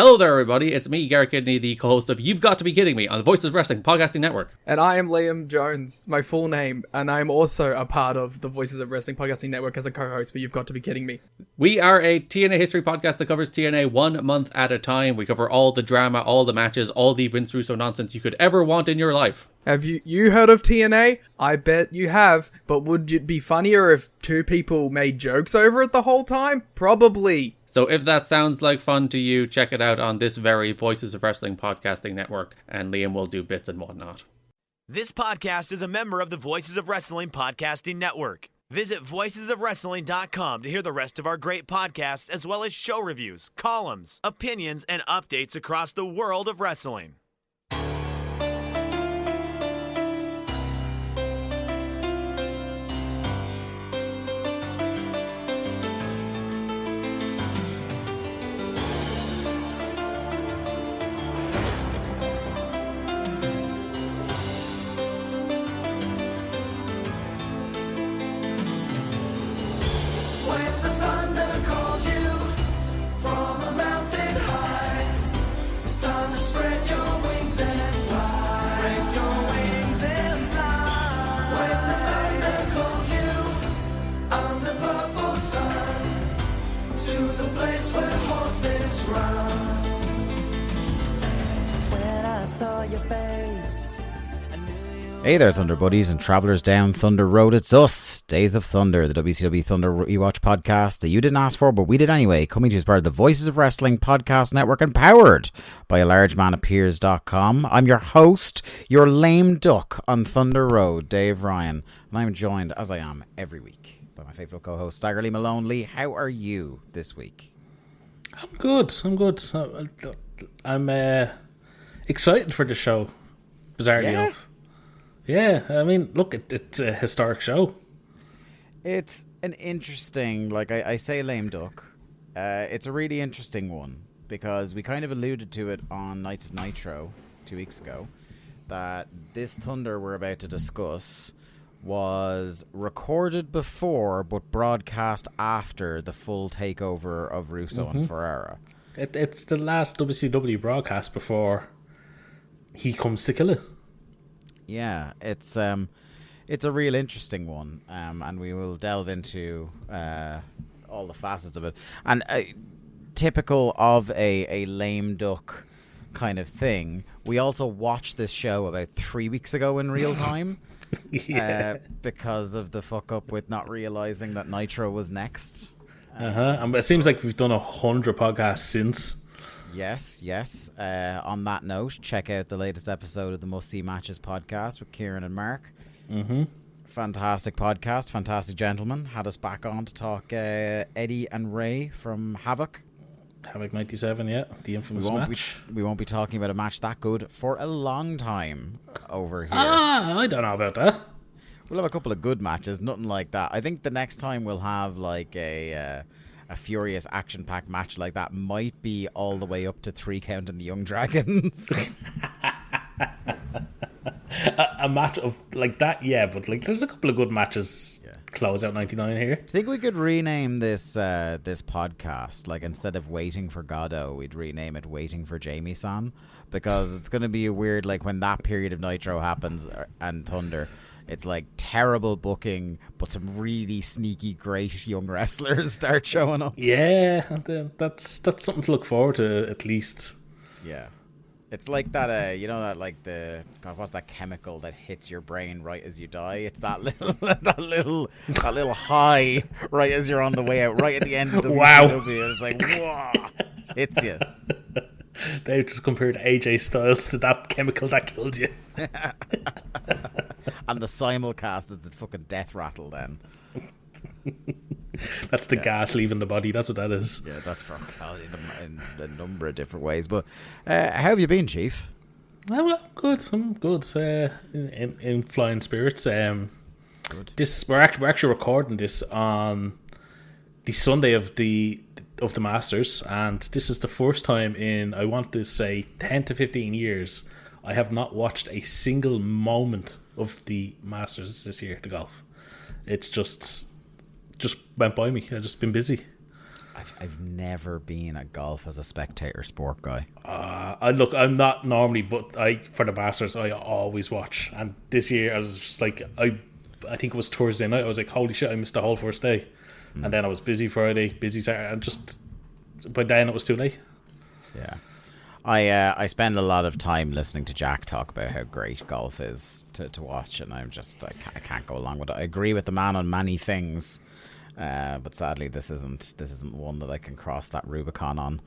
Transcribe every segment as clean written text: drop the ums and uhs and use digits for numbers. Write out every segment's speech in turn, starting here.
Hello there, everybody. It's me, Garrett Kidney, the co-host of You've Got to Be Kidding Me on the Voices of Wrestling Podcasting Network. And I am Liam Jones, my full name, and I'm also a part of the Voices of Wrestling Podcasting Network as a co-host for You've Got to Be Kidding Me. We are a TNA history podcast that covers TNA 1 month at a time. We cover all the drama, all the matches, all the Vince Russo nonsense you could ever want in your life. Have you heard of TNA? I bet you have, but would it be funnier if two people made jokes over it the whole time? Probably. So if that sounds like fun to you, check it out on this very Voices of Wrestling Podcasting Network, and Liam will do bits and whatnot. This podcast is a member of the Voices of Wrestling Podcasting Network. Visit voicesofwrestling.com to hear the rest of our great podcasts, as well as show reviews, columns, opinions, and updates across the world of wrestling. Hey there, Thunder Buddies and Travellers down Thunder Road. It's us, Days of Thunder, the WCW Thunder Rewatch podcast that you didn't ask for, but we did anyway, coming to you as part of the Voices of Wrestling podcast network and powered by alargemanappears.com. I'm your host, your lame duck on Thunder Road, Dave Ryan, and I'm joined, as I am every week, by my favourite co-host, Stagger Lee Malone. Lee, how are you this week? I'm good. I'm excited for the show, bizarrely enough. Yeah, I mean, look, it's a historic show. It's an interesting, like I say lame duck, it's a really interesting one, because we kind of alluded to it on Nights of Nitro 2 weeks ago, that this Thunder we're about to discuss was recorded before but broadcast after the full takeover of Russo and Ferrara. It's the last WCW broadcast before he comes to kill it. Yeah, it's a real interesting one, and we will delve into all the facets of it. And typical of a lame duck kind of thing, we also watched this show about 3 weeks ago in real time. Because of the fuck up with not realizing that Nitro was next. And it seems like we've done 100 podcasts since. Yes. On that note, check out the latest episode of the Must See Matches podcast with Kieran and Mark. Fantastic podcast, fantastic gentlemen. Had us back on to talk Eddie and Ray from Havoc 97, yeah, the infamous match. We won't be talking about a match that good for a long time over here. I don't know about that. We'll have a couple of good matches, nothing like that. I think the next time we'll have like a furious action-packed match like that might be all the way up to 3 Count and the Young Dragons. a match of like that, yeah, but like there's a couple of good matches. Close out 99 here. Do you think we could rename this podcast, like instead of Waiting for Godot, we'd rename it Waiting for Jamie-san? Because it's going to be a weird, like when that period of Nitro happens and Thunder, it's like terrible booking, but some really sneaky, great young wrestlers start showing up. Yeah, that's something to look forward to, at least. Yeah. It's like that, you know, that like what's that chemical that hits your brain right as you die? It's that little high right as you're on the way out, right at the end of the WCW. It's like, whoa, hits you. They've just compared AJ Styles to that chemical that killed you. And the simulcast is the fucking death rattle then. That's the gas leaving the body. That's what that is. Yeah, that's for in a number of different ways. But how have you been, Chief? Well, good. I'm good. In flying spirits. Good. We're actually recording this on the Sunday of the Masters, and this is the first time in, I want to say, 10 to 15 years I have not watched a single moment of the Masters this year, the golf. It's just went by me. I've just been busy. I've never been at golf as a spectator sport guy. I'm not normally, but for the Masters, I always watch. And this year, I was just like, I think it was Thursday night. I was like, holy shit, I missed the whole first day. And then I was busy Friday, busy Saturday, and just by then it was too late. Yeah. I spend a lot of time listening to Jack talk about how great golf is to watch, and I can't go along with it. I agree with the man on many things, but sadly this isn't one that I can cross that Rubicon on.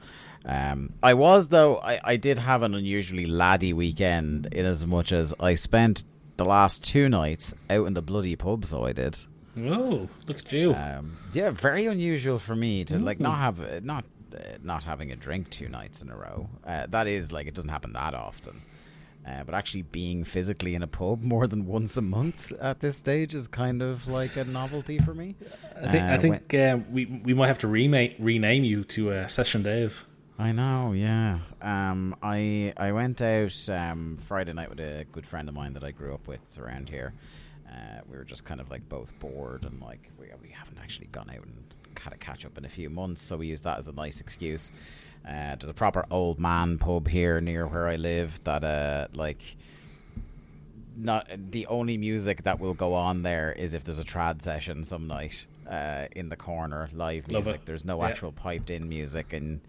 I did have an unusually laddie weekend, in as much as I spent the last 2 nights out in the bloody pub. So I did. Oh, look at you! Yeah, very unusual for me to not having a drink 2 nights in a row. That is, like, it doesn't happen that often. But actually being physically in a pub more than once a month at this stage is kind of like a novelty for me. I think we might have to rename you to Session Dave. I know, yeah. I went out Friday night with a good friend of mine that I grew up with around here. We were just kind of like both bored, and like we haven't actually gone out and had a catch up in a few months, so we used that as a nice excuse. There's a proper old man pub here near where I live that not the only music that will go on there is if there's a trad session some night in the corner, live music. There's no actual piped in music, and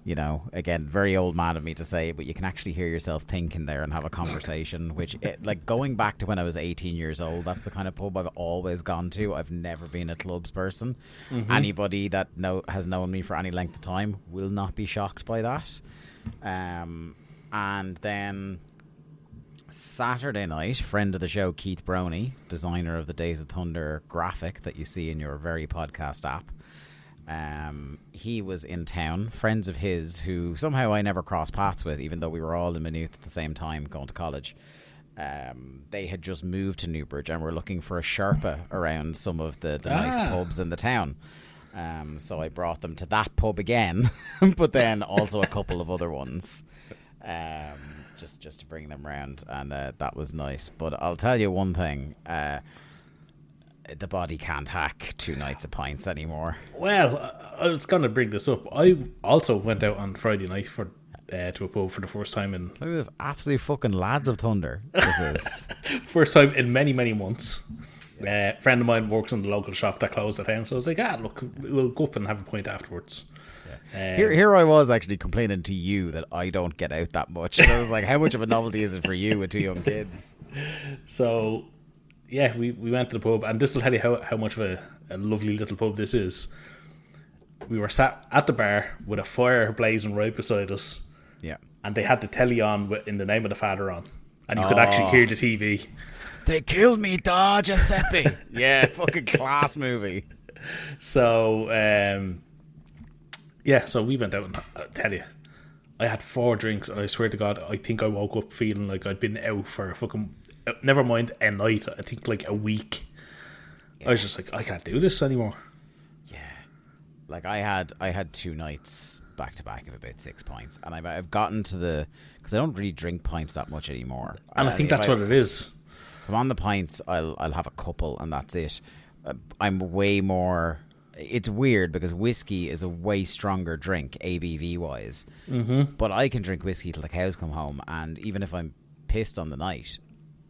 you know, again, very old man of me to say, but you can actually hear yourself thinking there and have a conversation, which, like, going back to when I was 18 years old, that's the kind of pub I've always gone to. I've never been a clubs person. Anybody that has known me for any length of time will not be shocked by that. And then Saturday night, friend of the show, Keith Broney, designer of the Days of Thunder graphic that you see in your very podcast app, he was in town. Friends of his who somehow I never crossed paths with, even though we were all in Maynooth at the same time going to college. They had just moved to Newbridge and were looking for a Sherpa around some of the nice pubs in the town. So I brought them to that pub again, but then also a couple of other ones, just to bring them round, and that was nice. But I'll tell you one thing. The body can't hack 2 nights of pints anymore. Well, I was going to bring this up. I also went out on Friday night to a pub for the first time in... Look at this absolute fucking lads of thunder. This is... First time in many, many months. A friend of mine works in the local shop that closed at town, so I was like, look, we'll go up and have a pint afterwards. Yeah. Here I was actually complaining to you that I don't get out that much. And I was like, how much of a novelty is it for you with 2 young kids? So... yeah, we went to the pub, and this will tell you how much of a lovely little pub this is. We were sat at the bar with a fire blazing right beside us. Yeah. And they had the telly on in the name of the Father on. And you could actually hear the TV. They killed me, da Giuseppe. Yeah, fucking class movie. So, so we went out, and I tell you, I had 4 drinks, and I swear to God, I think I woke up feeling like I'd been out for a fucking... never mind a night, I think like a week. Yeah. I was just like, I can't do this anymore. Yeah, like I had 2 nights back to back of about 6 pints, and I've gotten to because I don't really drink pints that much anymore, and I think that's what it is. If I'm on the pints, I'll have a couple, and that's it. I'm way more. It's weird because whiskey is a way stronger drink ABV wise, but I can drink whiskey till the cows come home, and even if I'm pissed on the night,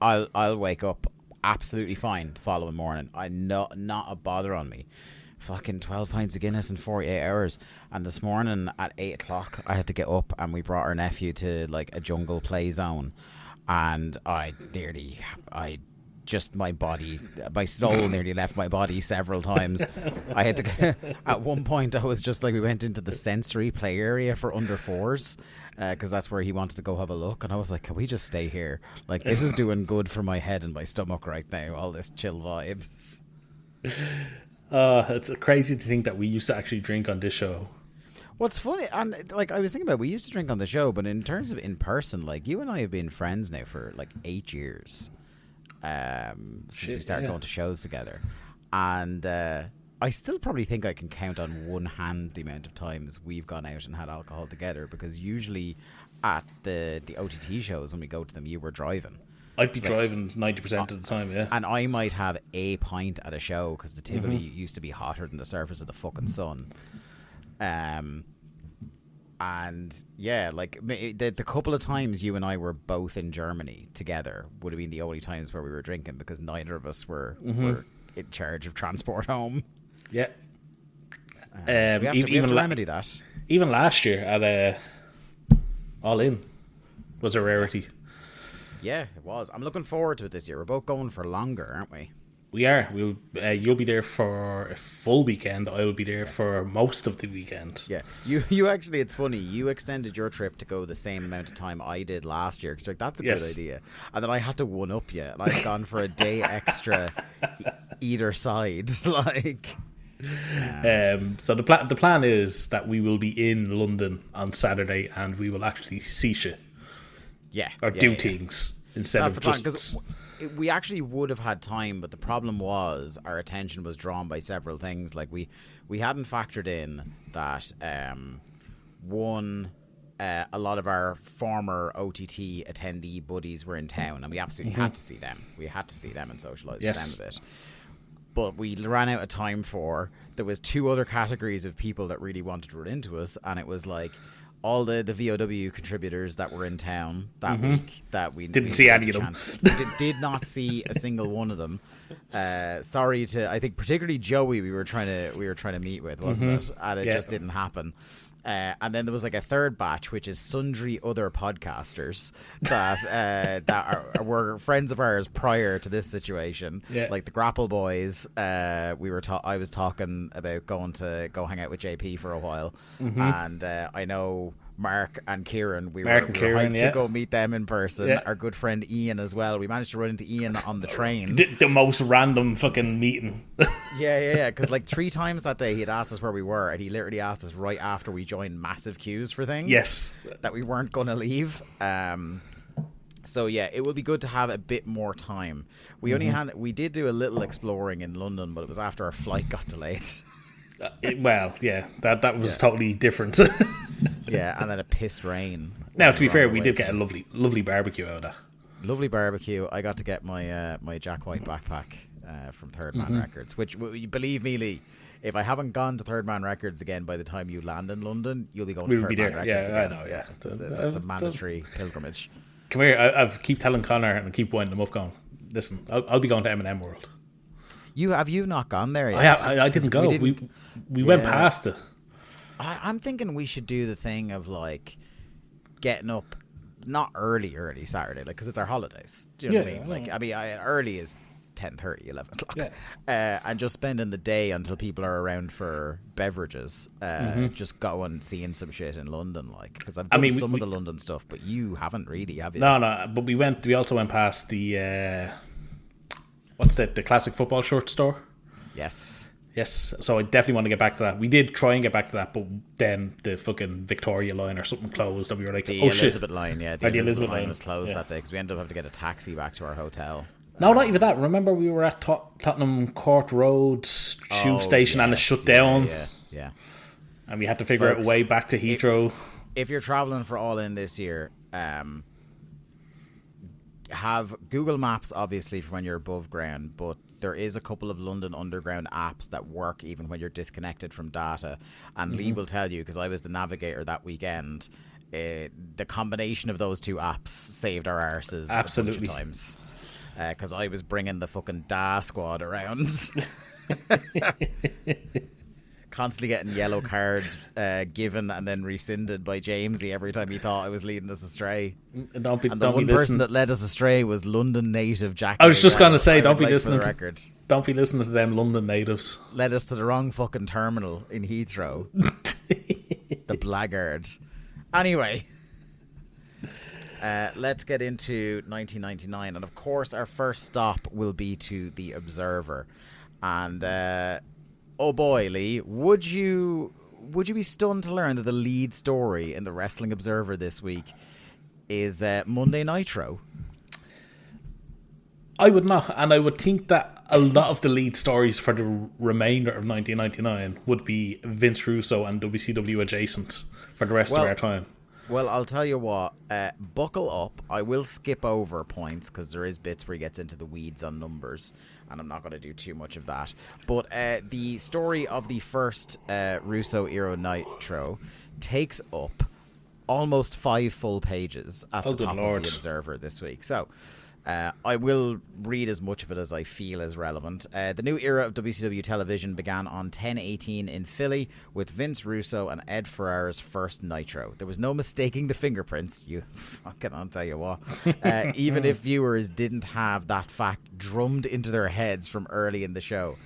I'll wake up absolutely fine the following morning. Not a bother on me. Fucking 12 pints of Guinness in 48 hours. And this morning at 8 o'clock, I had to get up, and we brought our nephew to like a jungle play zone. And my soul nearly left my body several times. I had to, at one point, I was just like, we went into the sensory play area for under 4s. Because that's where he wanted to go have a look, and I was like, can we just stay here? Like, this is doing good for my head and my stomach right now, all this chill vibes. It's crazy to think that we used to actually drink on this show. What's funny, and like I was thinking about, we used to drink on the show, but in terms of in person, like you and I have been friends now for like 8 years, since we started going to shows together, and I still probably think I can count on one hand the amount of times we've gone out and had alcohol together, because usually at the OTT shows, when we go to them, you were driving. I'd be driving 90% of the time, yeah. And I might have a pint at a show, because the Tivoli used to be hotter than the surface of the fucking sun. And yeah, like the couple of times you and I were both in Germany together would have been the only times where we were drinking because neither of us were in charge of transport home. Yeah. We have to remedy that. Even last year at All In was a rarity. Yeah, it was. I'm looking forward to it this year. We're both going for longer, aren't we? We are. You'll be there for a full weekend. I will be there for most of the weekend. Yeah. You actually, it's funny. You extended your trip to go the same amount of time I did last year. Because like, that's a good idea. And then I had to one up you. And I've gone for a day extra either side. Like. So the plan is that we will be in London on Saturday and we will actually see shit. Yeah. Or do things instead That's of the plan, just... we actually would have had time, but the problem was our attention was drawn by several things. Like we hadn't factored in that a lot of our former OTT attendee buddies were in town, and we absolutely had to see them. We had to see them and socialise with them a bit. But we ran out of time there was 2 other categories of people that really wanted to run into us, and it was like all the VOW contributors that were in town that week that we didn't see any of them. We did not see a single one of them. Sorry to, I think particularly Joey we were trying to meet with, wasn't it? And it just didn't happen. And then there was like a third batch, which is sundry other podcasters that were friends of ours prior to this situation, like the Grapple Boys. I was talking about going to go hang out with JP for a while, and I know Mark and Kieran. We were hyped to go meet them in person. Yeah. Our good friend Ian as well. We managed to run into Ian on the train. The most random fucking meeting. Yeah. Because like 3 times that day, he'd asked us where we were, and he literally asked us right after we joined massive queues for things. Yes, that we weren't going to leave. So yeah, it will be good to have a bit more time. We did do a little exploring in London, but it was after our flight got delayed. That was totally different. Yeah, and then it pissed rain. Now, to be fair, we did get a lovely barbecue out of that. Lovely barbecue. I got to get my my Jack White backpack from Third Man Records, which, believe me, Lee, if I haven't gone to Third Man Records again by the time you land in London, you'll be going to Third Man Records again. I know, yeah. That's a mandatory pilgrimage. Come here, I keep telling Connor and I keep winding him up going, listen, I'll be going to M&M World. Have you not gone there yet? I didn't go. We went past it. I'm thinking we should do the thing of like getting up not early Saturday, like, because it's our holidays. Do you know what I mean? Like, early is 10:30, 11 o'clock, and just spending the day until people are around for beverages. Just going seeing some shit in London, like, because I've done some of the London stuff, but you haven't really, have you? No. But we also went past the what's the classic football shirt store? Yes, so I definitely want to get back to that. We did try and get back to that, but then the fucking Victoria line or something closed, and we were like, the Elizabeth shit. Line, the Elizabeth line was closed that day because we ended up having to get a taxi back to our hotel. No, not even that. Remember, we were at Tottenham Court Road tube station and it shut down. Yeah. And we had to figure out a way back to Heathrow. If you're travelling for All In this year, have Google Maps, obviously, for when you're above ground, but there is a couple of London Underground apps that work even when you're disconnected from data. And Lee will tell you, because I was the navigator that weekend, the combination of those 2 apps saved our arses absolutely a bunch of times. Because I was bringing the fucking DA squad around. Constantly getting yellow cards given and then rescinded by Jamesy every time he thought I was leading us astray. Don't be one person that led us astray was London native Jack. I was just going to say, don't be listening to them London natives. Led us to the wrong fucking terminal in Heathrow. The blackguard. Anyway, let's get into 1999, and of course our first stop will be to the Observer. And oh boy, Lee, would you be stunned to learn that the lead story in the Wrestling Observer this week is Monday Nitro? I would not, and I would think that a lot of the lead stories for the remainder of 1999 would be Vince Russo and WCW adjacent for the rest of our time. Well, I'll tell you what. Buckle up. I will skip over points because there is bits where he gets into the weeds on numbers, and I'm not going to do too much of that. But the story of the first Russo era Nitro takes up almost 5 full pages at the top of the Observer this week. So I will read as much of it as I feel is relevant. The new era of WCW television began on 10/18 in Philly with Vince Russo and Ed Ferrara's first Nitro. There was no mistaking the fingerprints. You fucking, I'll tell you what. Even if viewers didn't have that fact drummed into their heads from early in the show.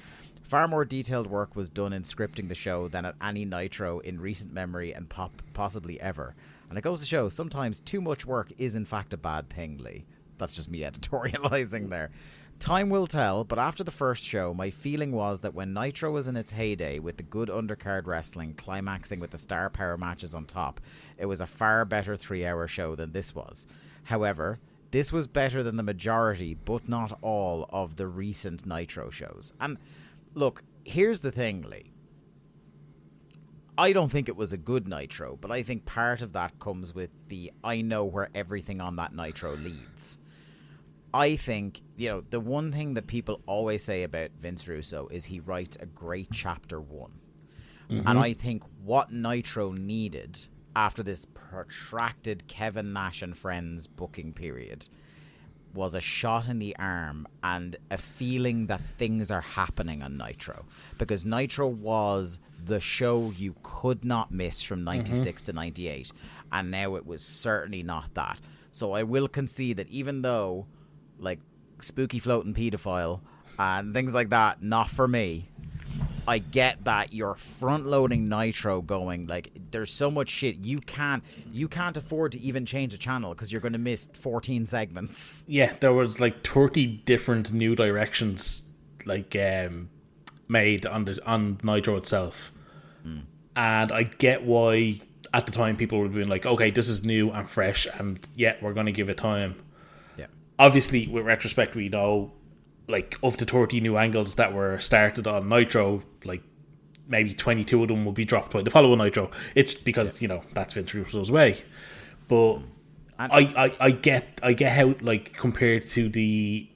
Far more detailed work was done in scripting the show than at any Nitro in recent memory and possibly ever. And it goes to show, sometimes too much work is in fact a bad thing, Lee. That's just me editorializing there. Time will tell, but after the first show, my feeling was that when Nitro was in its heyday with the good undercard wrestling climaxing with the star power matches on top, it was a far better 3-hour show than this was. However, this was better than the majority, but not all, of the recent Nitro shows. And look, here's the thing, Lee. I don't think it was a good Nitro, but I think part of that comes with the I know where everything on that Nitro leads. I think, the one thing that people always say about Vince Russo is he writes a great chapter 1. Mm-hmm. And I think what Nitro needed after this protracted Kevin Nash and Friends booking period was a shot in the arm and a feeling that things are happening on Nitro. Because Nitro was the show you could not miss from 96 to 98. And now it was certainly not that. So I will concede that even though, like, spooky floating pedophile and things like that, not for me, I get that you're front-loading Nitro going, like, there's so much shit. You can't afford to even change a channel because you're going to miss 14 segments. Yeah, there was, like, 30 different new directions, like, made on Nitro itself. And I get why, at the time, people were being like, okay, this is new and fresh, and yeah, we're going to give it time. Yeah. Obviously, with retrospect, we know, like, of the 30 new angles that were started on Nitro, like, maybe 22 of them will be dropped by the following Nitro. It's because, that's Vince Russo's way. But I get how, like, compared to the...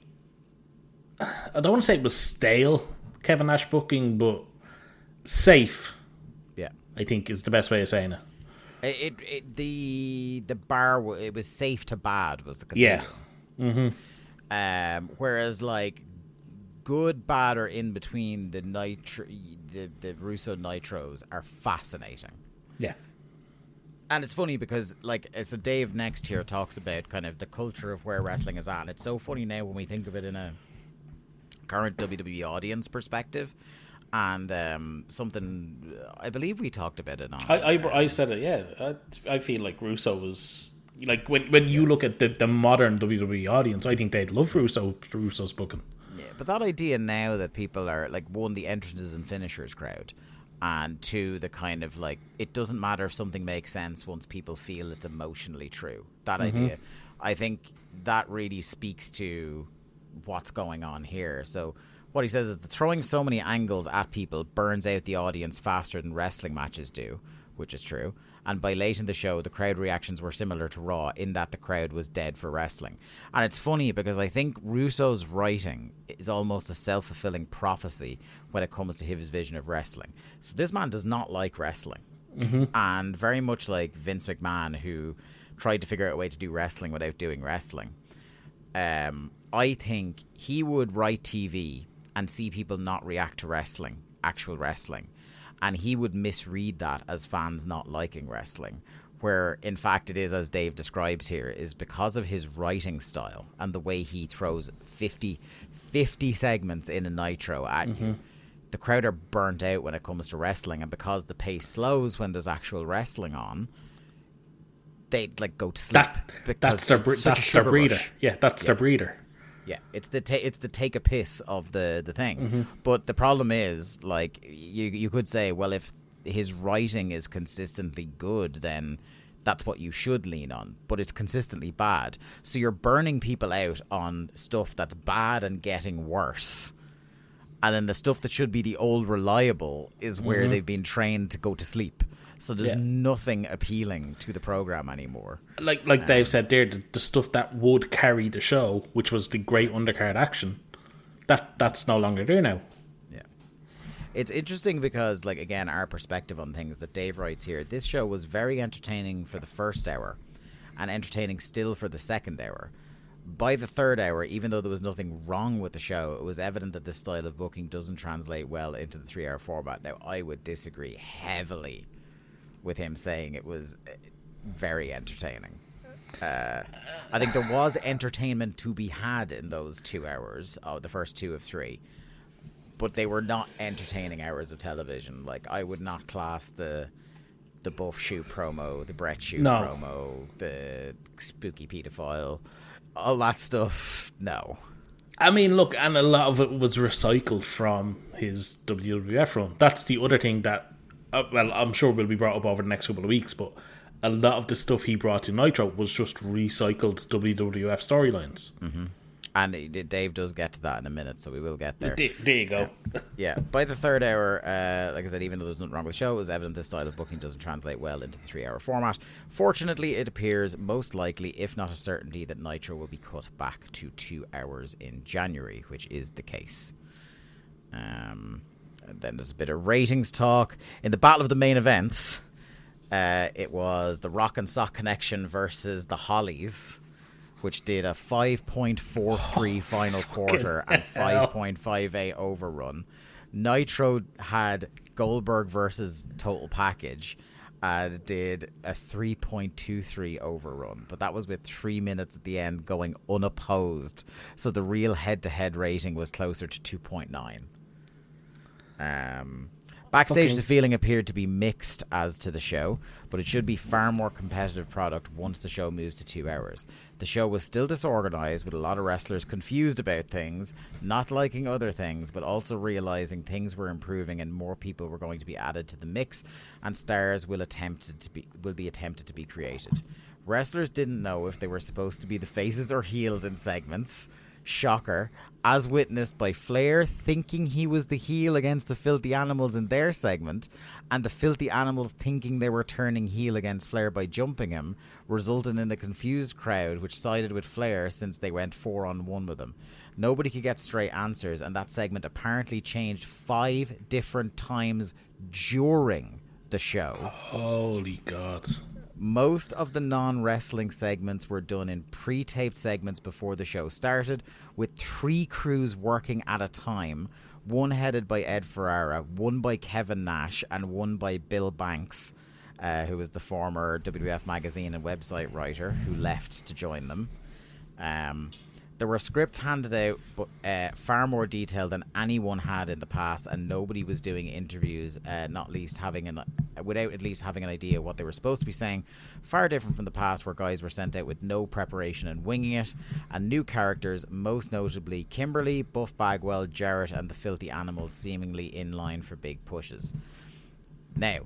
I don't want to say it was stale Kevin Nash booking, but safe, I think, is the best way of saying it. The bar, it was safe to bad was the continuum. Yeah. Mm-hmm. Whereas, like, good, bad, or in between, the Russo Nitros are fascinating. Yeah. And it's funny because, like, so Dave next here talks about kind of the culture of where wrestling is at. And it's so funny now when we think of it in a current WWE audience perspective. And something I believe we talked about it on. I said it, yeah. I feel like Russo was, like, when you look at the modern WWE audience, I think they'd love Russo's booking. Yeah, but that idea now that people are, like, one, the entrances and finishers crowd, and two, the kind of, like, it doesn't matter if something makes sense once people feel it's emotionally true. That idea, I think that really speaks to what's going on here. So what he says is that throwing so many angles at people burns out the audience faster than wrestling matches do, which is true. And by late in the show, the crowd reactions were similar to Raw in that the crowd was dead for wrestling. And it's funny because I think Russo's writing is almost a self-fulfilling prophecy when it comes to his vision of wrestling. So this man does not like wrestling. Mm-hmm. And very much like Vince McMahon, who tried to figure out a way to do wrestling without doing wrestling. I think he would write TV and see people not react to wrestling, actual wrestling. And he would misread that as fans not liking wrestling. Where, in fact, it is, as Dave describes here, is because of his writing style and the way he throws 50 segments in a Nitro at you. The crowd are burnt out when it comes to wrestling. And because the pace slows when there's actual wrestling on, they, like, go to sleep. That's their breeder. Rush. Yeah, that's their breeder. Yeah, it's the take a piss of the thing. But the problem is, like, you could say, well, if his writing is consistently good, then that's what you should lean on. But it's consistently bad. So you're burning people out on stuff that's bad and getting worse. And then the stuff that should be the old reliable is where they've been trained to go to sleep. So there's nothing appealing to the program anymore. Like Dave said there, the stuff that would carry the show, which was the great undercard action, that's no longer there now. Yeah. It's interesting because, like, again, our perspective on things that Dave writes here, this show was very entertaining for the first hour and entertaining still for the second hour. By the third hour, even though there was nothing wrong with the show, it was evident that this style of booking doesn't translate well into the 3-hour format. Now, I would disagree heavily with him saying it was very entertaining. I think there was entertainment to be had in those 2 hours, the first 2 of 3, but they were not entertaining hours of television. Like, I would not class the Buff Shoot promo, the Brett Shoot promo, the spooky pedophile, all that stuff. No. I mean, look, and a lot of it was recycled from his WWF run. That's the other thing that, well, I'm sure will be brought up over the next couple of weeks, but a lot of the stuff he brought to Nitro was just recycled WWF storylines. Mm-hmm. And Dave does get to that in a minute, so we will get there. There you go. Yeah. By the third hour, like I said, even though there's nothing wrong with the show, it was evident this style of booking doesn't translate well into the 3-hour format. Fortunately, it appears most likely, if not a certainty, that Nitro will be cut back to 2 hours in January, which is the case. And then there's a bit of ratings talk. In the battle of the main events, it was the Rock and Sock Connection versus the Hollies, which did a 5.43 final quarter and 5.58 overrun. Nitro had Goldberg versus Total Package and did a 3.23 overrun, but that was with 3 minutes at the end going unopposed. So the real head-to-head rating was closer to 2.9. Backstage, the feeling appeared to be mixed as to the show, but it should be far more competitive product once the show moves to 2 hours. The show was still disorganized, with a lot of wrestlers confused about things, not liking other things, but also realizing things were improving and more people were going to be added to the mix, and stars will be attempted to be created. Wrestlers didn't know if they were supposed to be the faces or heels in segments. Shocker, as witnessed by Flair thinking he was the heel against the Filthy Animals in their segment, and the Filthy Animals thinking they were turning heel against Flair by jumping him, resulting in a confused crowd which sided with Flair since they went 4-on-1 with him. Nobody could get straight answers, and that segment apparently changed 5 different times during the show. Holy God. Most of the non-wrestling segments were done in pre-taped segments before the show started, with 3 crews working at a time, one headed by Ed Ferrara, one by Kevin Nash, and one by Bill Banks, who was the former WWF magazine and website writer who left to join them. There were scripts handed out, but far more detailed than anyone had in the past, and nobody was doing interviews, without at least having an idea what they were supposed to be saying. Far different from the past, where guys were sent out with no preparation and winging it, and new characters, most notably Kimberly, Buff Bagwell, Jarrett, and the Filthy Animals, seemingly in line for big pushes. Now,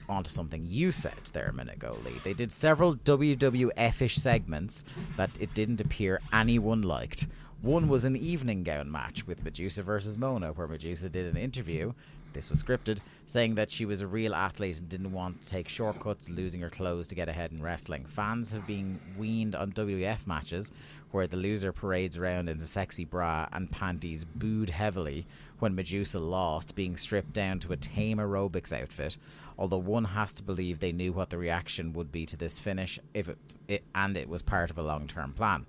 on to something you said there a minute ago, Lee. They did several WWF-ish segments that it didn't appear anyone liked. One was an evening gown match with Medusa versus Mona, where Medusa did an interview, this was scripted, saying that she was a real athlete and didn't want to take shortcuts, losing her clothes to get ahead in wrestling. Fans have been weaned on WWF matches where the loser parades around in a sexy bra and panties, booed heavily when Medusa lost, being stripped down to a tame aerobics outfit, although one has to believe they knew what the reaction would be to this finish and it was part of a long-term plan.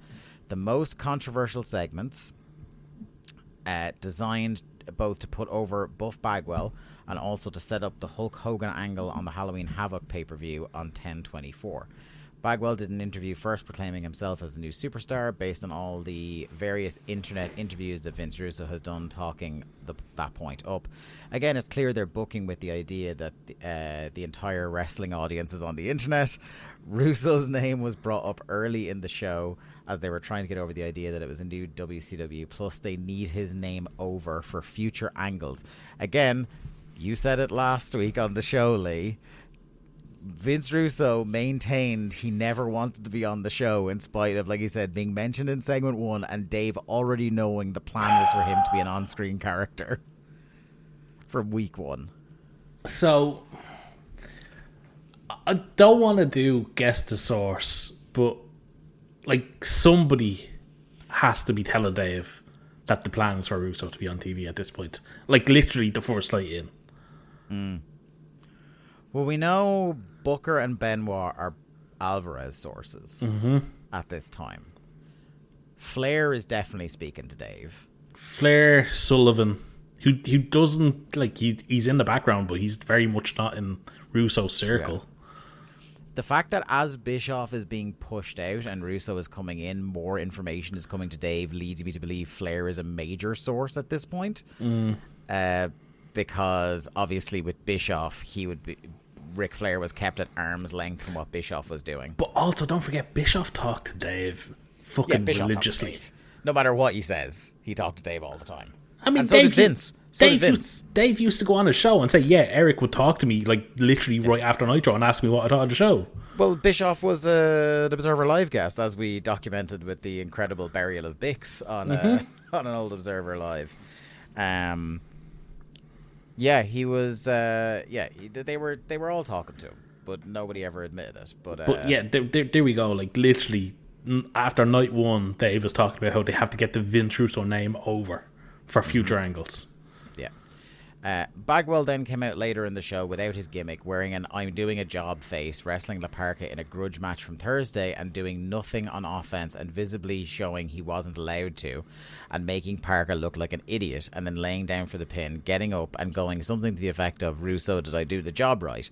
The most controversial segments, designed both to put over Buff Bagwell and also to set up the Hulk Hogan angle on the Halloween Havoc pay-per-view on 10/24. Bagwell did an interview first proclaiming himself as a new superstar based on all the various internet interviews that Vince Russo has done talking that point up. Again, it's clear they're booking with the idea that the entire wrestling audience is on the internet. Russo's name was brought up early in the show as they were trying to get over the idea that it was a new WCW, plus they need his name over for future angles. Again, you said it last week on the show, Lee. Vince Russo maintained he never wanted to be on the show, in spite of, like he said, being mentioned in segment 1 and Dave already knowing the plan was for him to be an on-screen character from week 1. So, I don't want to do guess the source, but like somebody has to be telling Dave that the plan is for Russo to be on TV at this point. Like literally the first light in. Well, we know Booker and Benoit are Alvarez sources at this time. Flair is definitely speaking to Dave. Flair, Sullivan, who doesn't like he's in the background, but he's very much not in Russo's circle. Yeah. The fact that as Bischoff is being pushed out and Russo is coming in, more information is coming to Dave leads me to believe Flair is a major source at this point. Because obviously with Bischoff, Ric Flair was kept at arm's length from what Bischoff was doing. But also, don't forget, Bischoff talked to Dave fucking religiously. Dave. No matter what he says, he talked to Dave all the time. I mean, and so did Vince. Dave used to go on his show and say, yeah, Eric would talk to me like literally right after Nitro and ask me what I thought of the show. Well, Bischoff was the Observer Live guest, as we documented with the incredible burial of Bix on an old Observer Live. Yeah, he was. They were all talking to him, but nobody ever admitted it. But yeah, there we go. Like literally, after night one, Dave was talking about how they have to get the Vince Russo name over for future angles. Yeah. Bagwell then came out later in the show without his gimmick, wearing an "I'm doing a job" face, wrestling La Parca in a grudge match from Thursday and doing nothing on offense and visibly showing he wasn't allowed to, and making Parker look like an idiot, and then laying down for the pin, getting up and going something to the effect of, "Russo, did I do the job right?"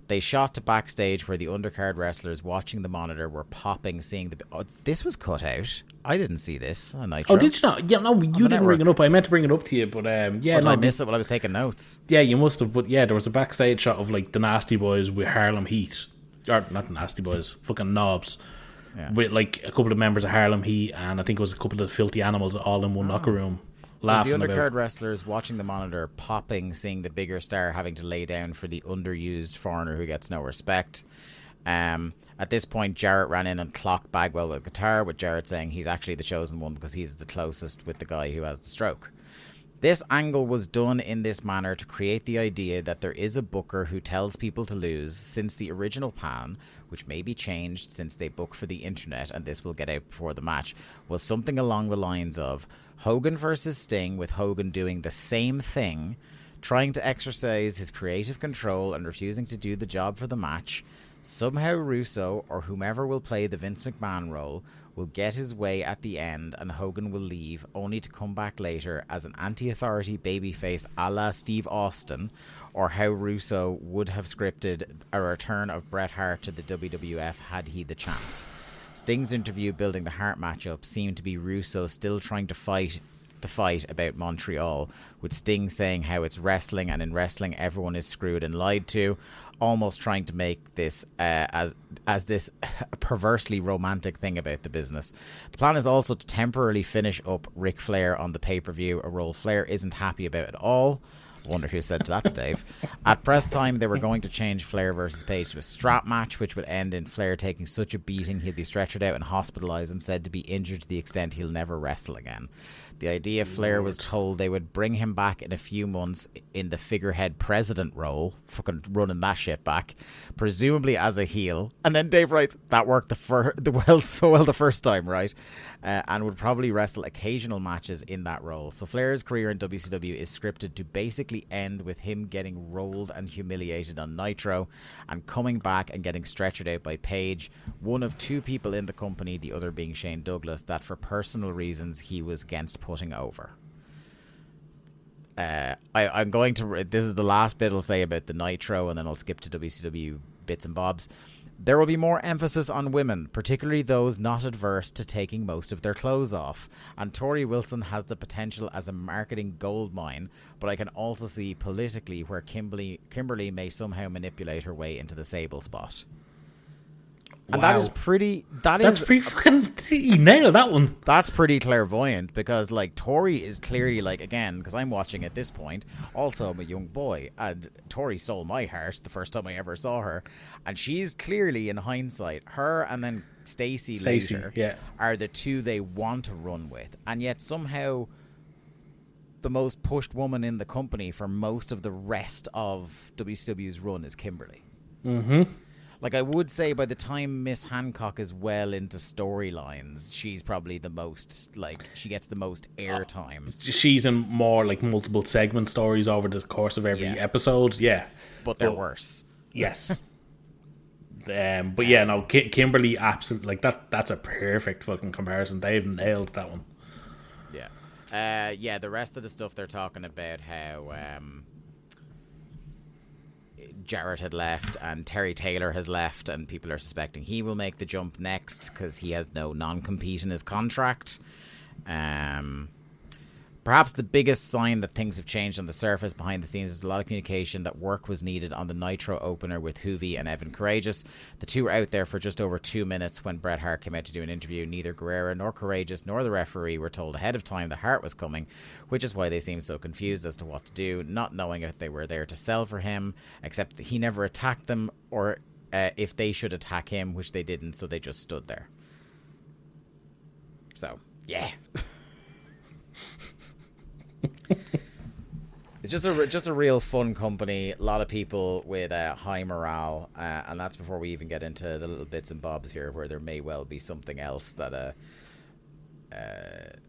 They shot to backstage where the undercard wrestlers watching the monitor were popping, seeing the... Oh, this was cut out. I didn't see this on Nitro. Oh, did you not? Yeah, no, you didn't bring it up. I meant to bring it up to you, but yeah. Did I miss it while I was taking notes? Yeah, you must have. But yeah, there was a backstage shot of like the Nasty Boys with Harlem Heat. Or not the Nasty Boys, fucking Knobs. Yeah. With like a couple of members of Harlem Heat and I think it was a couple of Filthy Animals all in one locker room. So the undercard wrestlers watching the monitor, popping, seeing the bigger star having to lay down for the underused foreigner who gets no respect. At this point, Jarrett ran in and clocked Bagwell with a guitar, with Jarrett saying he's actually the chosen one because he's the closest with the guy who has the stroke. This angle was done in this manner to create the idea that there is a booker who tells people to lose, since the original plan, which may be changed since they book for the internet and this will get out before the match, was something along the lines of Hogan versus Sting, with Hogan doing the same thing, trying to exercise his creative control and refusing to do the job for the match. Somehow Russo, or whomever will play the Vince McMahon role, will get his way at the end and Hogan will leave, only to come back later as an anti-authority babyface a la Steve Austin, or how Russo would have scripted a return of Bret Hart to the WWF had he the chance. Sting's interview building the Hart matchup seemed to be Russo still trying to fight the fight about Montreal, with Sting saying how it's wrestling and in wrestling everyone is screwed and lied to, almost trying to make this as this perversely romantic thing about the business. The plan is also to temporarily finish up Ric Flair on the pay-per-view, a role Flair isn't happy about at all. I wonder who said that to Dave. At press time, they were going to change Flair versus Page to a strap match, which would end in Flair taking such a beating he'll be stretchered out and hospitalized and said to be injured to the extent he'll never wrestle again. The idea Flair was told they would bring him back in a few months in the figurehead president role, fucking running that shit back, presumably as a heel. And then Dave writes, that worked so well the first time, right? And would probably wrestle occasional matches in that role. So Flair's career in WCW is scripted to basically end with him getting rolled and humiliated on Nitro and coming back and getting stretchered out by Page, one of two people in the company, the other being Shane Douglas, that for personal reasons he was against putting over. I'm going to... This is the last bit I'll say about the Nitro, and then I'll skip to WCW bits and bobs. There will be more emphasis on women, particularly those not adverse to taking most of their clothes off. And Tori Wilson has the potential as a marketing goldmine, but I can also see politically where Kimberly may somehow manipulate her way into the Sable spot. And wow. That's pretty fucking... He nailed that one. That's pretty clairvoyant, because, like, Tori is clearly, like, again, because I'm watching at this point, also I'm a young boy, and Tori stole my heart the first time I ever saw her, and she's clearly, in hindsight, her and then Stacey later are the two they want to run with, and yet somehow the most pushed woman in the company for most of the rest of WCW's run is Kimberly. Mm-hmm. Like, I would say by the time Miss Hancock is well into storylines, she's probably the most, like, she gets the most airtime. She's in more, like, multiple segment stories over the course of every episode, But they're worse. Yes. But yeah, no, Kimberly, absolutely, like, that's a perfect fucking comparison. They've nailed that one. Yeah. The rest of the stuff they're talking about how Jarrett had left and Terry Taylor has left, and people are suspecting he will make the jump next because he has no non-compete in his contract. Perhaps the biggest sign that things have changed on the surface behind the scenes is a lot of communication that work was needed on the Nitro opener with Hoovy and Evan Courageous. The two were out there for just over 2 minutes when Bret Hart came out to do an interview. Neither Guerrero nor Courageous nor the referee were told ahead of time that Hart was coming, which is why they seemed so confused as to what to do, not knowing if they were there to sell for him, except that he never attacked them, or if they should attack him, which they didn't, so they just stood there. So, yeah. It's just a real fun company. A lot of people with high morale, and that's before we even get into the little bits and bobs here, where there may well be something else that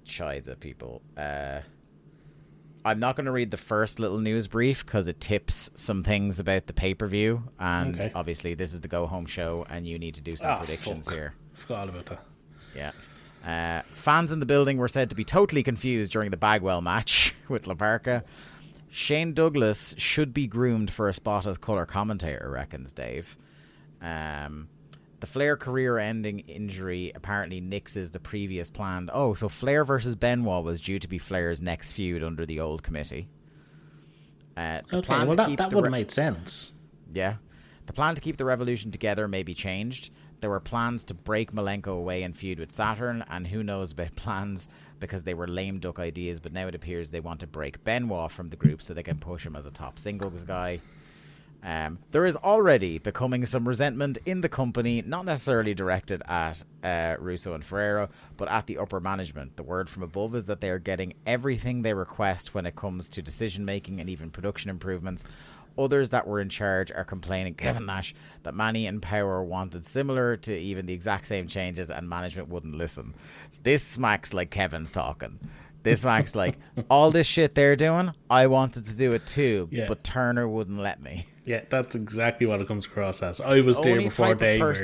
chides at people. I'm not going to read the first little news brief because it tips some things about the pay-per-view, and obviously this is the go-home show, and you need to do some predictions here. Forgot about that. Yeah. Fans in the building were said to be totally confused during the Bagwell match with LaParca. Shane Douglas should be groomed for a spot as colour commentator, reckons Dave. The Flair career-ending injury apparently nixes the previous planned... Oh, so Flair versus Benoit was due to be Flair's next feud under the old committee. That would have made sense. Yeah. The plan to keep the Revolution together may be changed. There were plans to break Malenko away and feud with Saturn, and who knows about plans because they were lame duck ideas, but now it appears they want to break Benoit from the group so they can push him as a top singles guy. There is already becoming some resentment in the company, not necessarily directed at Russo and Ferrero, but at the upper management. The word from above is that they are getting everything they request when it comes to decision making and even production improvements. Others that were in charge are complaining, Kevin Nash, that Manny and Power wanted similar to even the exact same changes and management wouldn't listen. So this smacks like Kevin's talking. This smacks like, all this shit they're doing, I wanted to do it too, but Turner wouldn't let me. Yeah, that's exactly what it comes across as. I was there before they were.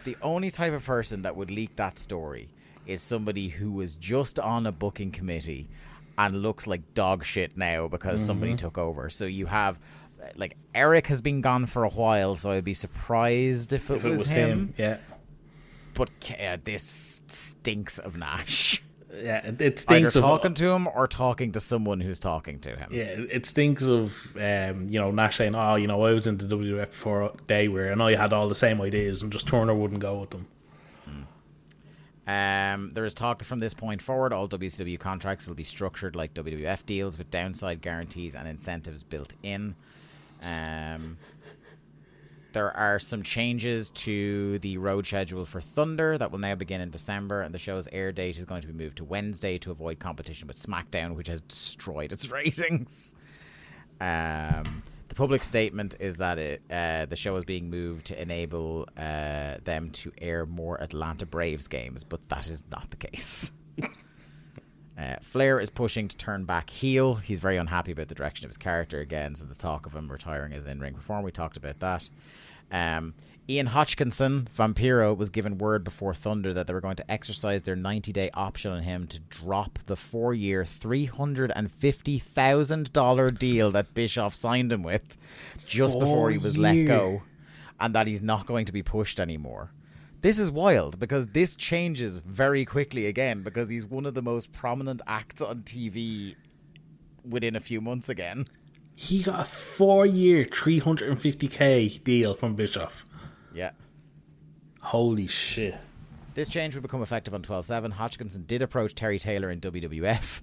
The only type of person that would leak that story is somebody who was just on a booking committee and looks like dog shit now because somebody took over. So you have... Like, Eric has been gone for a while, so I'd be surprised if it was him. Yeah. But this stinks of Nash. Yeah, it stinks either talking to him or talking to someone who's talking to him. Yeah, it stinks of Nash saying, I was in the WWF before they were, and I had all the same ideas, and just Turner wouldn't go with them. There is talk that from this point forward, all WCW contracts will be structured like WWF deals with downside guarantees and incentives built in. There are some changes to the road schedule for Thunder that will now begin in December, and the show's air date is going to be moved to Wednesday to avoid competition with SmackDown, which has destroyed its ratings. The public statement is that the show is being moved to enable them to air more Atlanta Braves games, but that is not the case. Flair is pushing to turn back heel. He's very unhappy about the direction of his character again, so there's talk of him retiring as in-ring performer. We talked about that. Ian Hodgkinson, Vampiro, was given word before Thunder that they were going to exercise their 90-day option on him to drop the 4-year, $350,000 deal that Bischoff signed him with just before he was let go, and that he's not going to be pushed anymore. This is wild because this changes very quickly again because he's one of the most prominent acts on TV within a few months again. He got a 4-year, $350K deal from Bischoff. Yeah. Holy shit. This change would become effective on 12/7. Hodgkinson did approach Terry Taylor in WWF.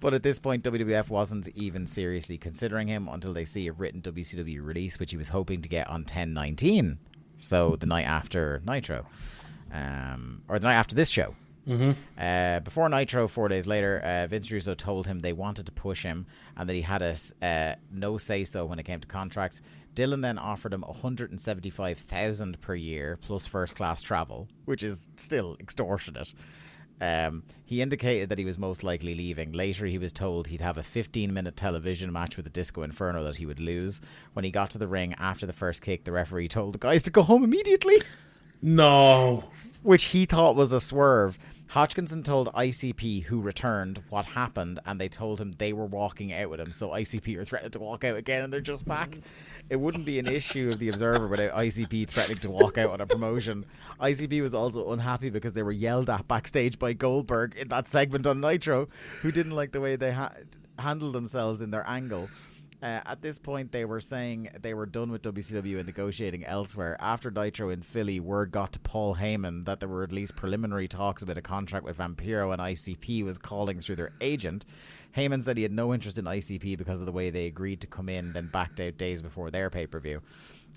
But at this point, WWF wasn't even seriously considering him until they see a written WCW release, which he was hoping to get on 10/19. So the night after Nitro. Or the night after this show. Before Nitro, 4 days later, Vince Russo told him they wanted to push him and that he had a no say-so when it came to contracts. Dylan then offered him $175,000 per year plus first class travel, which is still extortionate. He indicated that he was most likely leaving. Later, he was told he'd have a 15-minute television match with the Disco Inferno that he would lose. When he got to the ring after the first kick, the referee told the guys to go home immediately. No. Which he thought was a swerve. Hodgkinson told ICP, who returned, what happened, and they told him they were walking out with him. So ICP are threatening to walk out again, and they're just back. It wouldn't be an issue of the Observer without ICP threatening to walk out on a promotion. ICP was also unhappy because they were yelled at backstage by Goldberg in that segment on Nitro, who didn't like the way they handled themselves in their angle. At this point, they were saying they were done with WCW and negotiating elsewhere. After Nitro in Philly, word got to Paul Heyman that there were at least preliminary talks about a contract with Vampiro, and ICP was calling through their agent. Heyman said he had no interest in ICP because of the way they agreed to come in, then backed out days before their pay-per-view.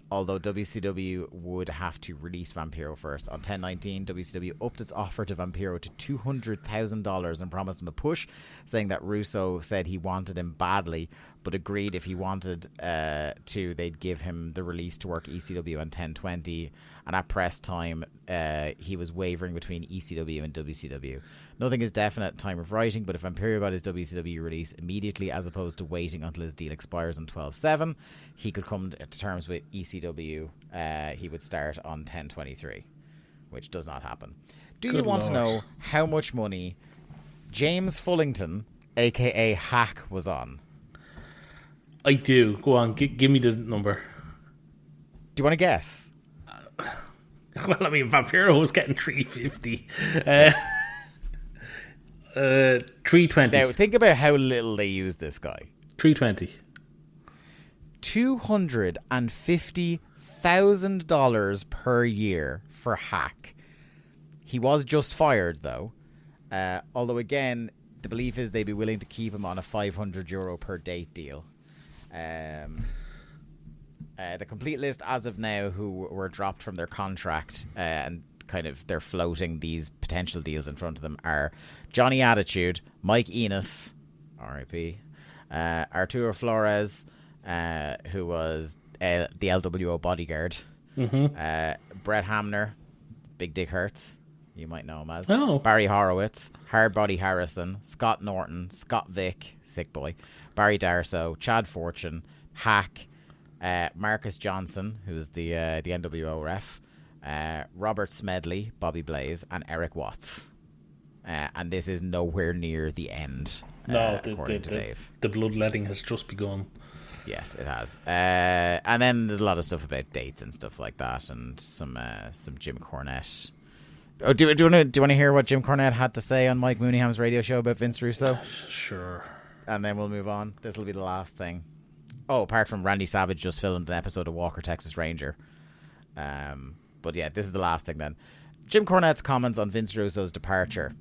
Although WCW would have to release Vampiro first. On 10/19, WCW upped its offer to Vampiro to $200,000 and promised him a push, saying that Russo said he wanted him badly, but agreed if he wanted to, they'd give him the release to work ECW on 10/20. And at press time, he was wavering between ECW and WCW. Nothing is definite at the time of writing, but if Vampiro got his WCW release immediately as opposed to waiting until his deal expires on 12/7, he could come to terms with ECW. He would start on 10/23, which does not happen. Do you want to know how much money James Fullington, a.k.a. Hack, was on? I do. Go on, give me the number. Do you want to guess? Well, I mean, Vampiro was getting $350. 320. Now, think about how little they use this guy. 320. $250,000 per year for Hack. He was just fired, though. Although, again, the belief is they'd be willing to keep him on a €500 per date deal. The complete list as of now who were dropped from their contract and kind of they're floating these potential deals in front of them are Johnny Attitude, Mike Enos, R.I.P., Arturo Flores, who was the LWO bodyguard, Brett Hamner, Big Dick Hurts, you might know him as, Barry Horowitz, Hardbody Harrison, Scott Norton, Scott Vick, Sick Boy, Barry Darso, Chad Fortune, Hack, Marcus Johnson, who's the NWO ref, Robert Smedley, Bobby Blaze, and Eric Watts. And this is nowhere near the end, according to Dave. The bloodletting has just begun. Yes, it has. And then there's a lot of stuff about dates and stuff like that, and some Jim Cornette. Oh, do you want to hear what Jim Cornette had to say on Mike Mooneyham's radio show about Vince Russo? Sure. And then we'll move on. This will be the last thing. Oh, apart from Randy Savage just filmed an episode of Walker, Texas Ranger. But yeah, this is the last thing then. Jim Cornette's comments on Vince Russo's departure.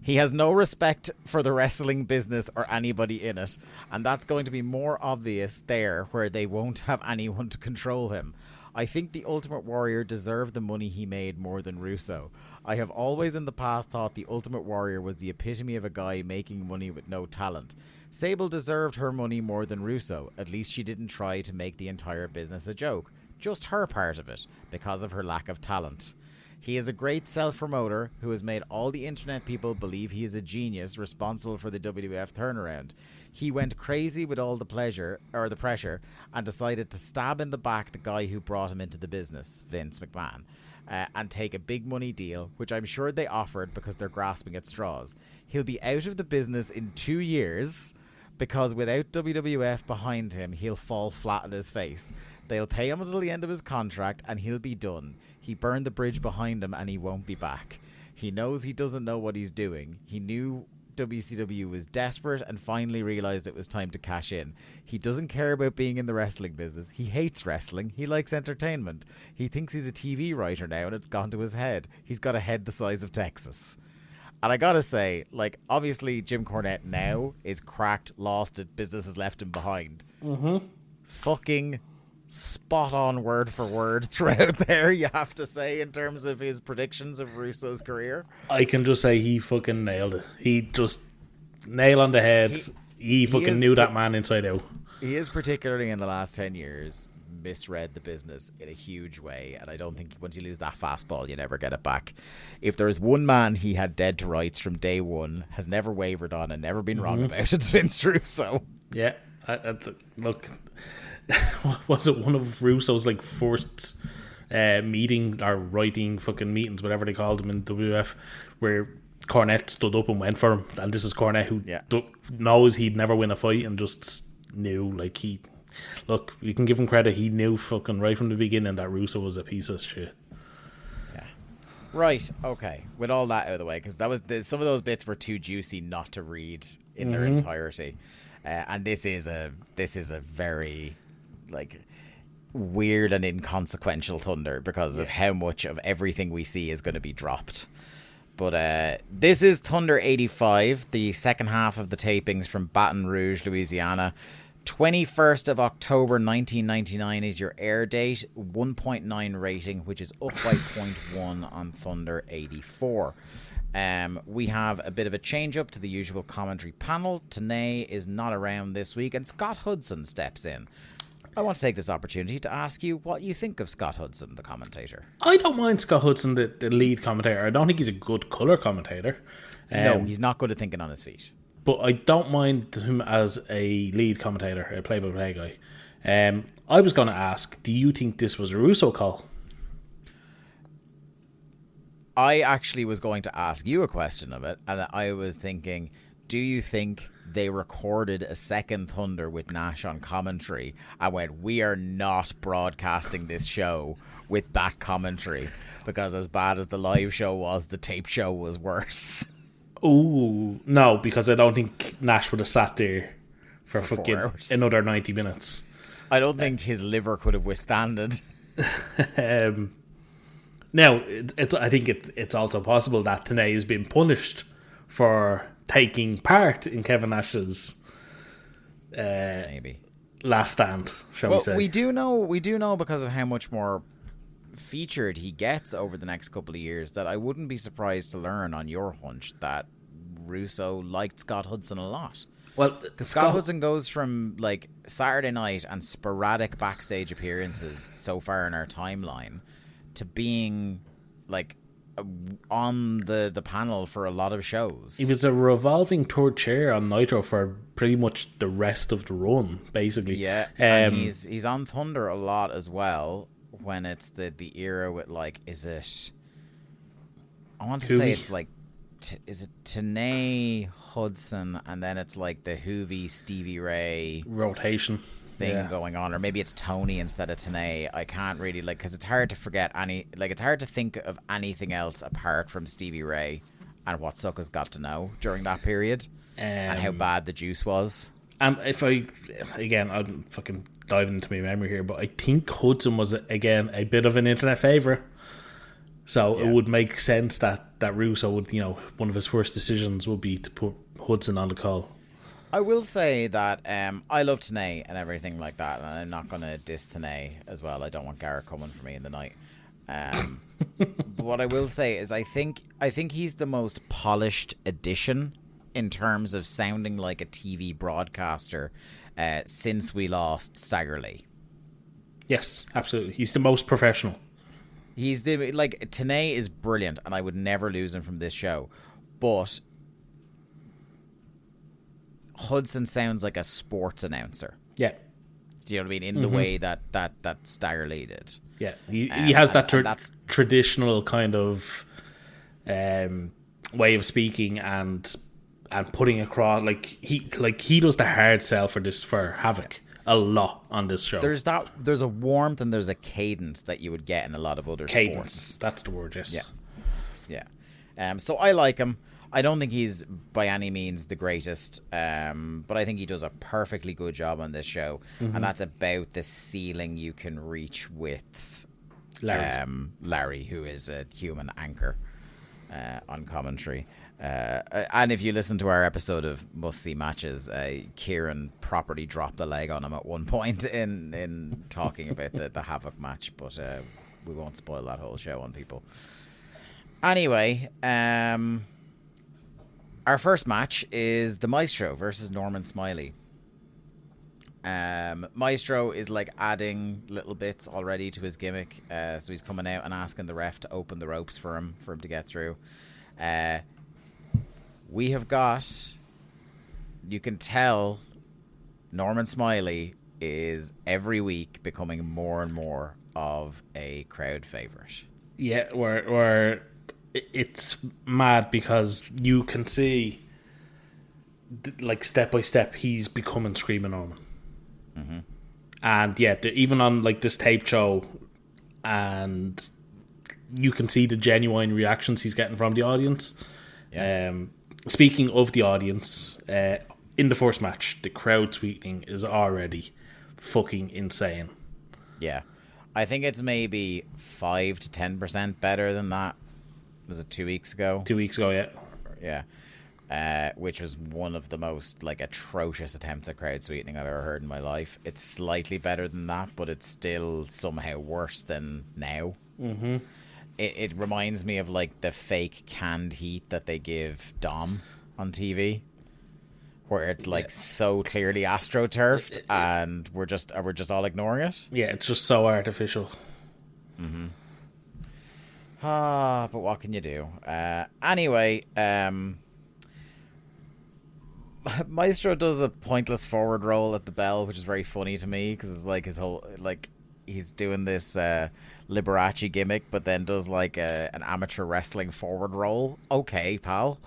He has no respect for the wrestling business or anybody in it, and that's going to be more obvious there where they won't have anyone to control him. I think the Ultimate Warrior deserved the money he made more than Russo. I have always in the past thought the Ultimate Warrior was the epitome of a guy making money with no talent. Sable deserved her money more than Russo. At least she didn't try to make the entire business a joke. Just her part of it, because of her lack of talent. He is a great self-promoter who has made all the internet people believe he is a genius responsible for the WWF turnaround. He went crazy with all the pressure, and decided to stab in the back the guy who brought him into the business, Vince McMahon, and take a big money deal, which I'm sure they offered because they're grasping at straws. He'll be out of the business in 2 years because without WWF behind him, he'll fall flat on his face. They'll pay him until the end of his contract and he'll be done. He burned the bridge behind him and he won't be back. He knows he doesn't know what he's doing. He knew WCW was desperate and finally realized it was time to cash in. He doesn't care about being in the wrestling business. He hates wrestling. He likes entertainment. He thinks he's a TV writer now and it's gone to his head. He's got a head the size of Texas. And I gotta say, like, obviously Jim Cornette now is cracked, lost it, business has left him behind. Fucking spot on word for word throughout there, you have to say, in terms of his predictions of Russo's career. I can just say he fucking nailed it. He just nail on the head. He fucking knew that man inside out. He is, particularly in the last 10 years, misread the business in a huge way, and I don't think once you lose that fastball, you never get it back. If there is one man he had dead to rights from day one, has never wavered on and never been wrong about, it's Vince Russo. Yeah, look, was it one of Russo's like first meeting or writing fucking meetings, whatever they called them in WF, where Cornette stood up and went for him, and this is Cornette who knows he'd never win a fight and just knew, like, look, you can give him credit, he knew fucking right from the beginning that Russo was a piece of shit. Yeah. Right, okay. With all that out of the way, because some of those bits were too juicy not to read in their entirety. And this is a very, like, weird and inconsequential Thunder because of how much of everything we see is going to be dropped. But this is Thunder 85, the second half of the tapings from Baton Rouge, Louisiana. 21st of October 1999 is your air date. 1.9 rating, which is up by 0.1 on Thunder 84. We have a bit of a change up to the usual commentary panel. Tanay is not around this week, and Scott Hudson steps in. I want to take this opportunity to ask you what you think of Scott Hudson, the commentator. I don't mind Scott Hudson, the lead commentator. I don't think he's a good colour commentator. No, he's not good at thinking on his feet. But I don't mind him as a lead commentator, a play-by-play guy. I was going to ask, do you think this was a Russo call? I actually was going to ask you a question of it, and I was thinking, do you think they recorded a second Thunder with Nash on commentary and went, we are not broadcasting this show with that commentary, because as bad as the live show was, the tape show was worse? Ooh, no, because I don't think Nash would have sat there for fucking 4 hours. Another 90 minutes. I don't think his liver could have withstanded. Now, I think it's also possible that Tanay has been punished for taking part in Kevin Nash's maybe last stand, shall we say. We do know because of how much more featured he gets over the next couple of years that I wouldn't be surprised to learn on your hunch that Russo liked Scott Hudson a lot. Well, because Scott Hudson goes from like Saturday night and sporadic backstage appearances so far in our timeline to being like on the panel for a lot of shows. He was a revolving third chair on Nitro for pretty much the rest of the run, basically. Yeah, and he's on Thunder a lot as well. When it's the era with, like, is it... I want to say it's like... is it Tanay, Hudson, and then it's like the Hoovy, Stevie Ray... rotation thing going on. Or maybe it's Tony instead of Tanay. I can't really, like... Because it's hard to forget any... Like, it's hard to think of anything else apart from Stevie Ray and what Sucka's got to know during that period. And how bad the juice was. And if I'm fucking diving into my memory here, but I think Hudson was, again, a bit of an internet favourite. So it would make sense that Russo would, one of his first decisions would be to put Hudson on the call. I will say that I love Tanay and everything like that, and I'm not going to diss Tanay as well. I don't want Garrett coming for me in the night. But what I will say is I think he's the most polished addition in terms of sounding like a TV broadcaster since we lost Stagger Lee. Yes, absolutely. He's the most professional. He's Tanay is brilliant, and I would never lose him from this show. But Hudson sounds like a sports announcer. Yeah. Do you know what I mean? In the way that Stagger Lee did. Yeah, he has that traditional kind of way of speaking and putting across, he does the hard sell for Havoc a lot on this show. There's a warmth and there's a cadence that you would get in a lot of other sports. That's the word. Yes. Yeah. So I like him. I don't think he's by any means the greatest, but I think he does a perfectly good job on this show, and that's about the ceiling you can reach with Larry, who is a human anchor on commentary. And if you listen to our episode of Must See Matches, Kieran properly dropped the leg on him at one point in talking about the Havoc match, but we won't spoil that whole show on people. Anyway, our first match is the Maestro versus Norman Smiley. Maestro is like adding little bits already to his gimmick, so he's coming out and asking the ref to open the ropes for him to get through. We have got, you can tell Norman Smiley is every week becoming more and more of a crowd favorite. Yeah, where it's mad because you can see, like, step by step, he's becoming Screaming Norman. Mm-hmm. And yeah, even on like this tape show, and you can see the genuine reactions he's getting from the audience. Yeah. Speaking of the audience, in the first match, the crowd tweeting is already fucking insane. Yeah. I think it's maybe 5 to 10% better than that. Was it 2 weeks ago? 2 weeks ago, yeah. Yeah. Which was one of the most like atrocious attempts at crowd sweetening I've ever heard in my life. It's slightly better than that, but it's still somehow worse than now. Mm-hmm. It reminds me of like the fake canned heat that they give Dom on TV, where it's like so clearly astroturfed, and we're just all ignoring it. Yeah, it's just so artificial. Mm-hmm. But what can you do? Anyway, Maestro does a pointless forward roll at the bell, which is very funny to me because it's like his whole like he's doing this Liberace gimmick, but then does like an amateur wrestling forward roll. Okay, pal.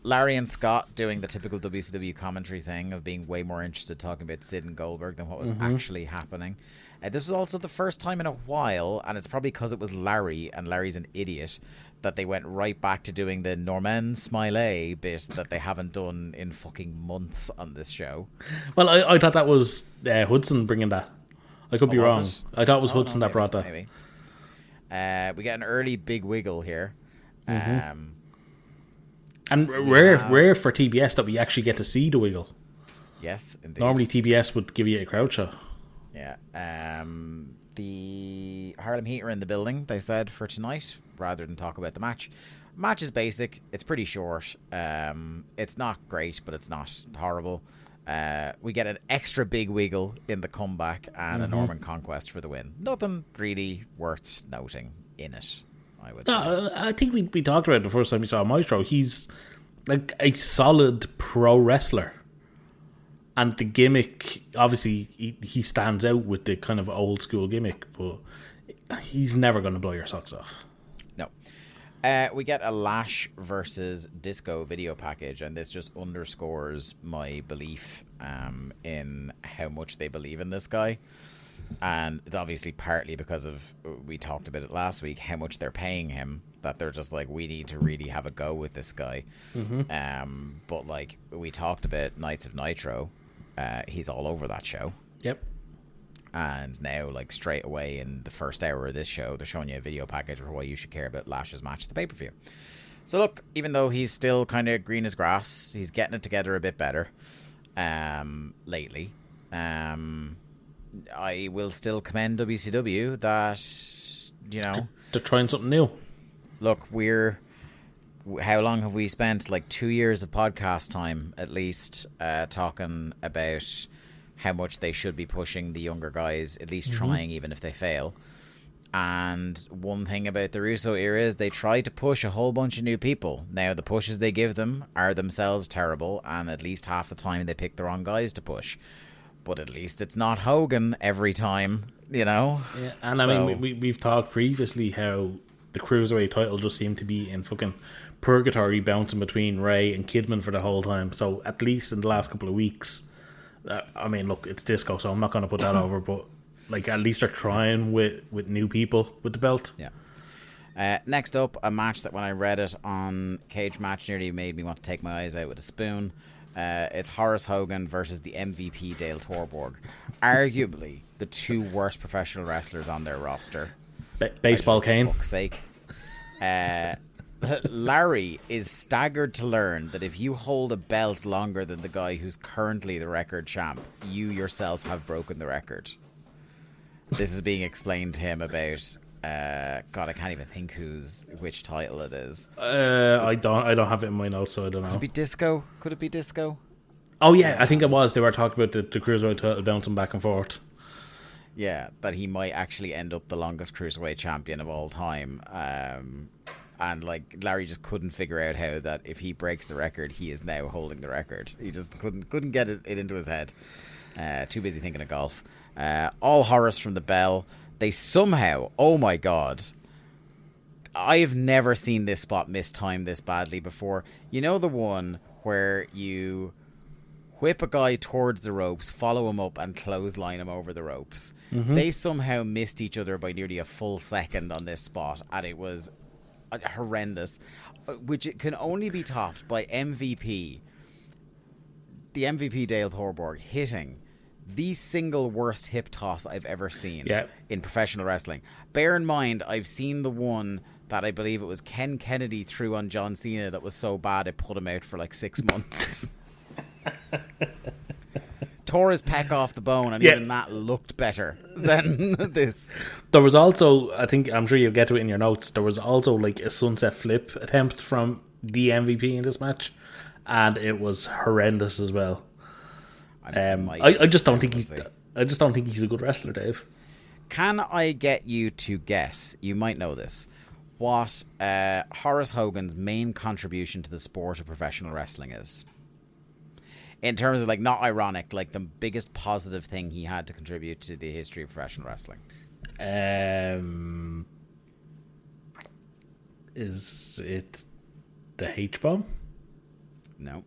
Larry and Scott doing the typical WCW commentary thing of being way more interested talking about Sid and Goldberg than what was actually happening. This was also the first time in a while, and it's probably because it was Larry, and Larry's an idiot, that they went right back to doing the Norman Smiley bit that they haven't done in fucking months on this show. Well, I thought that was Hudson bringing that. I could be wrong. It? I thought it was Hudson that brought that. Maybe. We get an early big wiggle here. And rare for TBS that we actually get to see the wiggle. Yes, indeed. Normally TBS would give you a crowd shot. Yeah. The Harlem Heat are in the building, they said, for tonight, rather than talk about the match. Match is basic. It's pretty short. It's not great, but it's not horrible. We get an extra big wiggle in the comeback and a Norman Conquest for the win. Nothing really worth noting in it, I would say. I think we talked about it the first time we saw Maestro. He's like a solid pro wrestler. And the gimmick, obviously, he stands out with the kind of old school gimmick, but he's never going to blow your socks off. No. We get a Lash versus Disco video package, and this just underscores my belief in how much they believe in this guy. And it's obviously partly because of, we talked about it last week, how much they're paying him, that they're just like, we need to really have a go with this guy. But like we talked about Nights of Nitro, he's all over that show. Yep. And now, like, straight away in the first hour of this show, they're showing you a video package for why you should care about Lash's match at the pay-per-view. So look, even though he's still kind of green as grass, he's getting it together a bit better lately. I will still commend WCW that, you know, they're trying something new. Look, how long have we spent? Like 2 years of podcast time, at least, talking about how much they should be pushing the younger guys, at least trying, even if they fail. And one thing about the Russo era is they try to push a whole bunch of new people. Now, the pushes they give them are themselves terrible, and at least half the time they pick the wrong guys to push. But at least it's not Hogan every time, you know? Yeah, and I mean, we've talked previously how the Cruiserweight title just seemed to be in fucking purgatory, bouncing between Ray and Kidman for the whole time. So at least in the last couple of weeks, I mean, look, it's Disco, so I'm not going to put that over, but like at least they're trying with new people with the belt. Yeah. Next up, a match that when I read it on Cage Match nearly made me want to take my eyes out with a spoon. It's Horace Hogan versus the MVP Dale Torborg. Arguably the two worst professional wrestlers on their roster. Baseball cane. For fuck's sake. Larry is staggered to learn that if you hold a belt longer than the guy who's currently the record champ, you yourself have broken the record. This is being explained to him about God, I can't even think which title it is. I don't have it in my notes, so I don't know. Could it be Disco? Could it be Disco? Oh yeah, I think it was. They were talking about the cruiserweight title bouncing back and forth. Yeah, that he might actually end up the longest cruiserweight champion of all time. And like Larry just couldn't figure out how that if he breaks the record, he is now holding the record. He just couldn't get it into his head. Too busy thinking of golf. All Horace from the bell. They somehow, oh my god, I've never seen this spot mistimed this badly before. You know the one where you whip a guy towards the ropes, follow him up, and clothesline him over the ropes. Mm-hmm. They somehow missed each other by nearly a full second on this spot, and it was horrendous, which it can only be topped by MVP, the MVP Dale Porborg, hitting the single worst hip toss I've ever seen in professional wrestling. Bear in mind, I've seen the one that I believe it was Ken Kennedy threw on John Cena that was so bad it put him out for like 6 months. Tore his pec off the bone, and even that looked better than this. There was also, I think, I'm sure you'll get to it in your notes, there was also like a sunset flip attempt from the MVP in this match, and it was horrendous as well. I just don't think he's a good wrestler, Dave. Can I get you to guess? You might know this. What Horace Hogan's main contribution to the sport of professional wrestling is? In terms of, like, not ironic, like the biggest positive thing he had to contribute to the history of professional wrestling. Is it the H-bomb? No.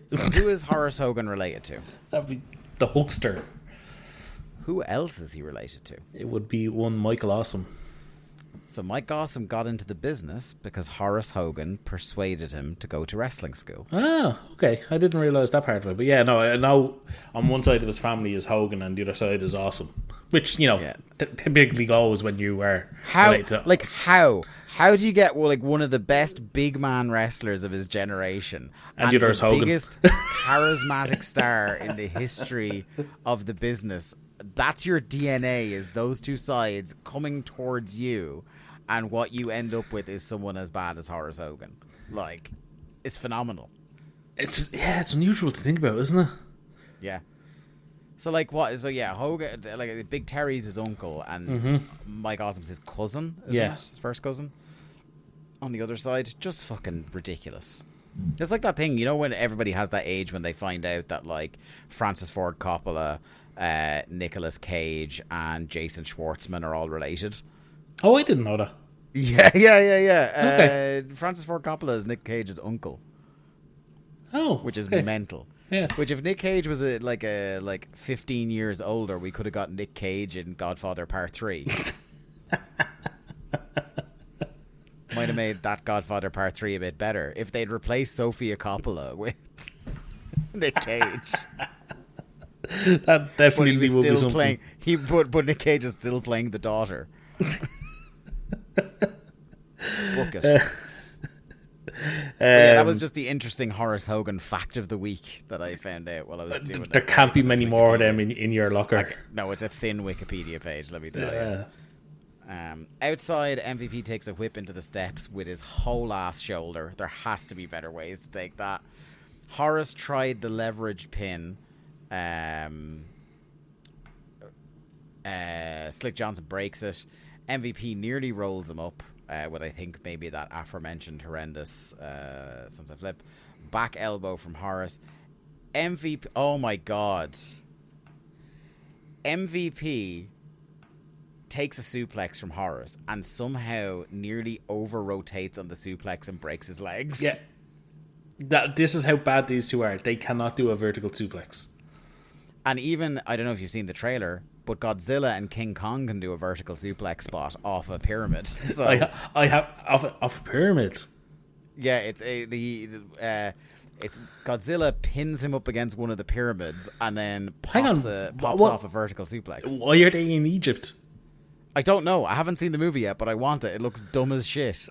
So who is Horace Hogan related to? That'd be the Hulkster. Who else is he related to? It would be one Michael Awesome. So Mike Awesome got into the business because Horace Hogan persuaded him to go to wrestling school. Ah, okay. I didn't realise that part of it. But yeah, no, now on one side of his family is Hogan and the other side is Awesome. Which, you know, typically goes when you were related to... Like, how? How do you get one of the best big man wrestlers of his generation and the other is Hogan, biggest charismatic star in the history of the business? That's your DNA, is those two sides coming towards you, and what you end up with is someone as bad as Horace Hogan. Like, it's phenomenal. It's unusual to think about, isn't it? Yeah. So, like, Hogan, like, Big Terry's his uncle, and Mike Awesome's his cousin, isn't it? His first cousin. On the other side, just fucking ridiculous. It's like that thing, you know, when everybody has that age when they find out that, like, Francis Ford Coppola, Nicolas Cage, and Jason Schwartzman are all related. Oh, I didn't know that. Yeah. Okay. Francis Ford Coppola is Nick Cage's uncle. Oh, which is mental. Yeah. Which, if Nick Cage was 15 years older, we could have got Nick Cage in Godfather Part 3. Might have made that Godfather Part 3 a bit better if they'd replaced Sofia Coppola with Nick Cage. That definitely would be something. But Nick Cage is still playing the daughter. Book it. That was just the interesting Horace Hogan fact of the week that I found out while I was doing it. There can't be many more of them in your locker. No, it's a thin Wikipedia page, let me tell you. Outside, MVP takes a whip into the steps with his whole ass shoulder. There has to be better ways to take that. Horace tried the leverage pin. Slick Johnson breaks it. MVP nearly rolls him up with, I think, maybe that aforementioned horrendous sunset flip. Back elbow from Horace. MVP, oh my god. MVP takes a suplex from Horace and somehow nearly over-rotates on the suplex and breaks his legs. Yeah. This is how bad these two are. They cannot do a vertical suplex. And even, I don't know if you've seen the trailer, but Godzilla and King Kong can do a vertical suplex spot off a pyramid. So I have off a pyramid. Yeah, it's Godzilla pins him up against one of the pyramids and then pops off a vertical suplex. Why are they in Egypt? I don't know. I haven't seen the movie yet, but I want it. It looks dumb as shit.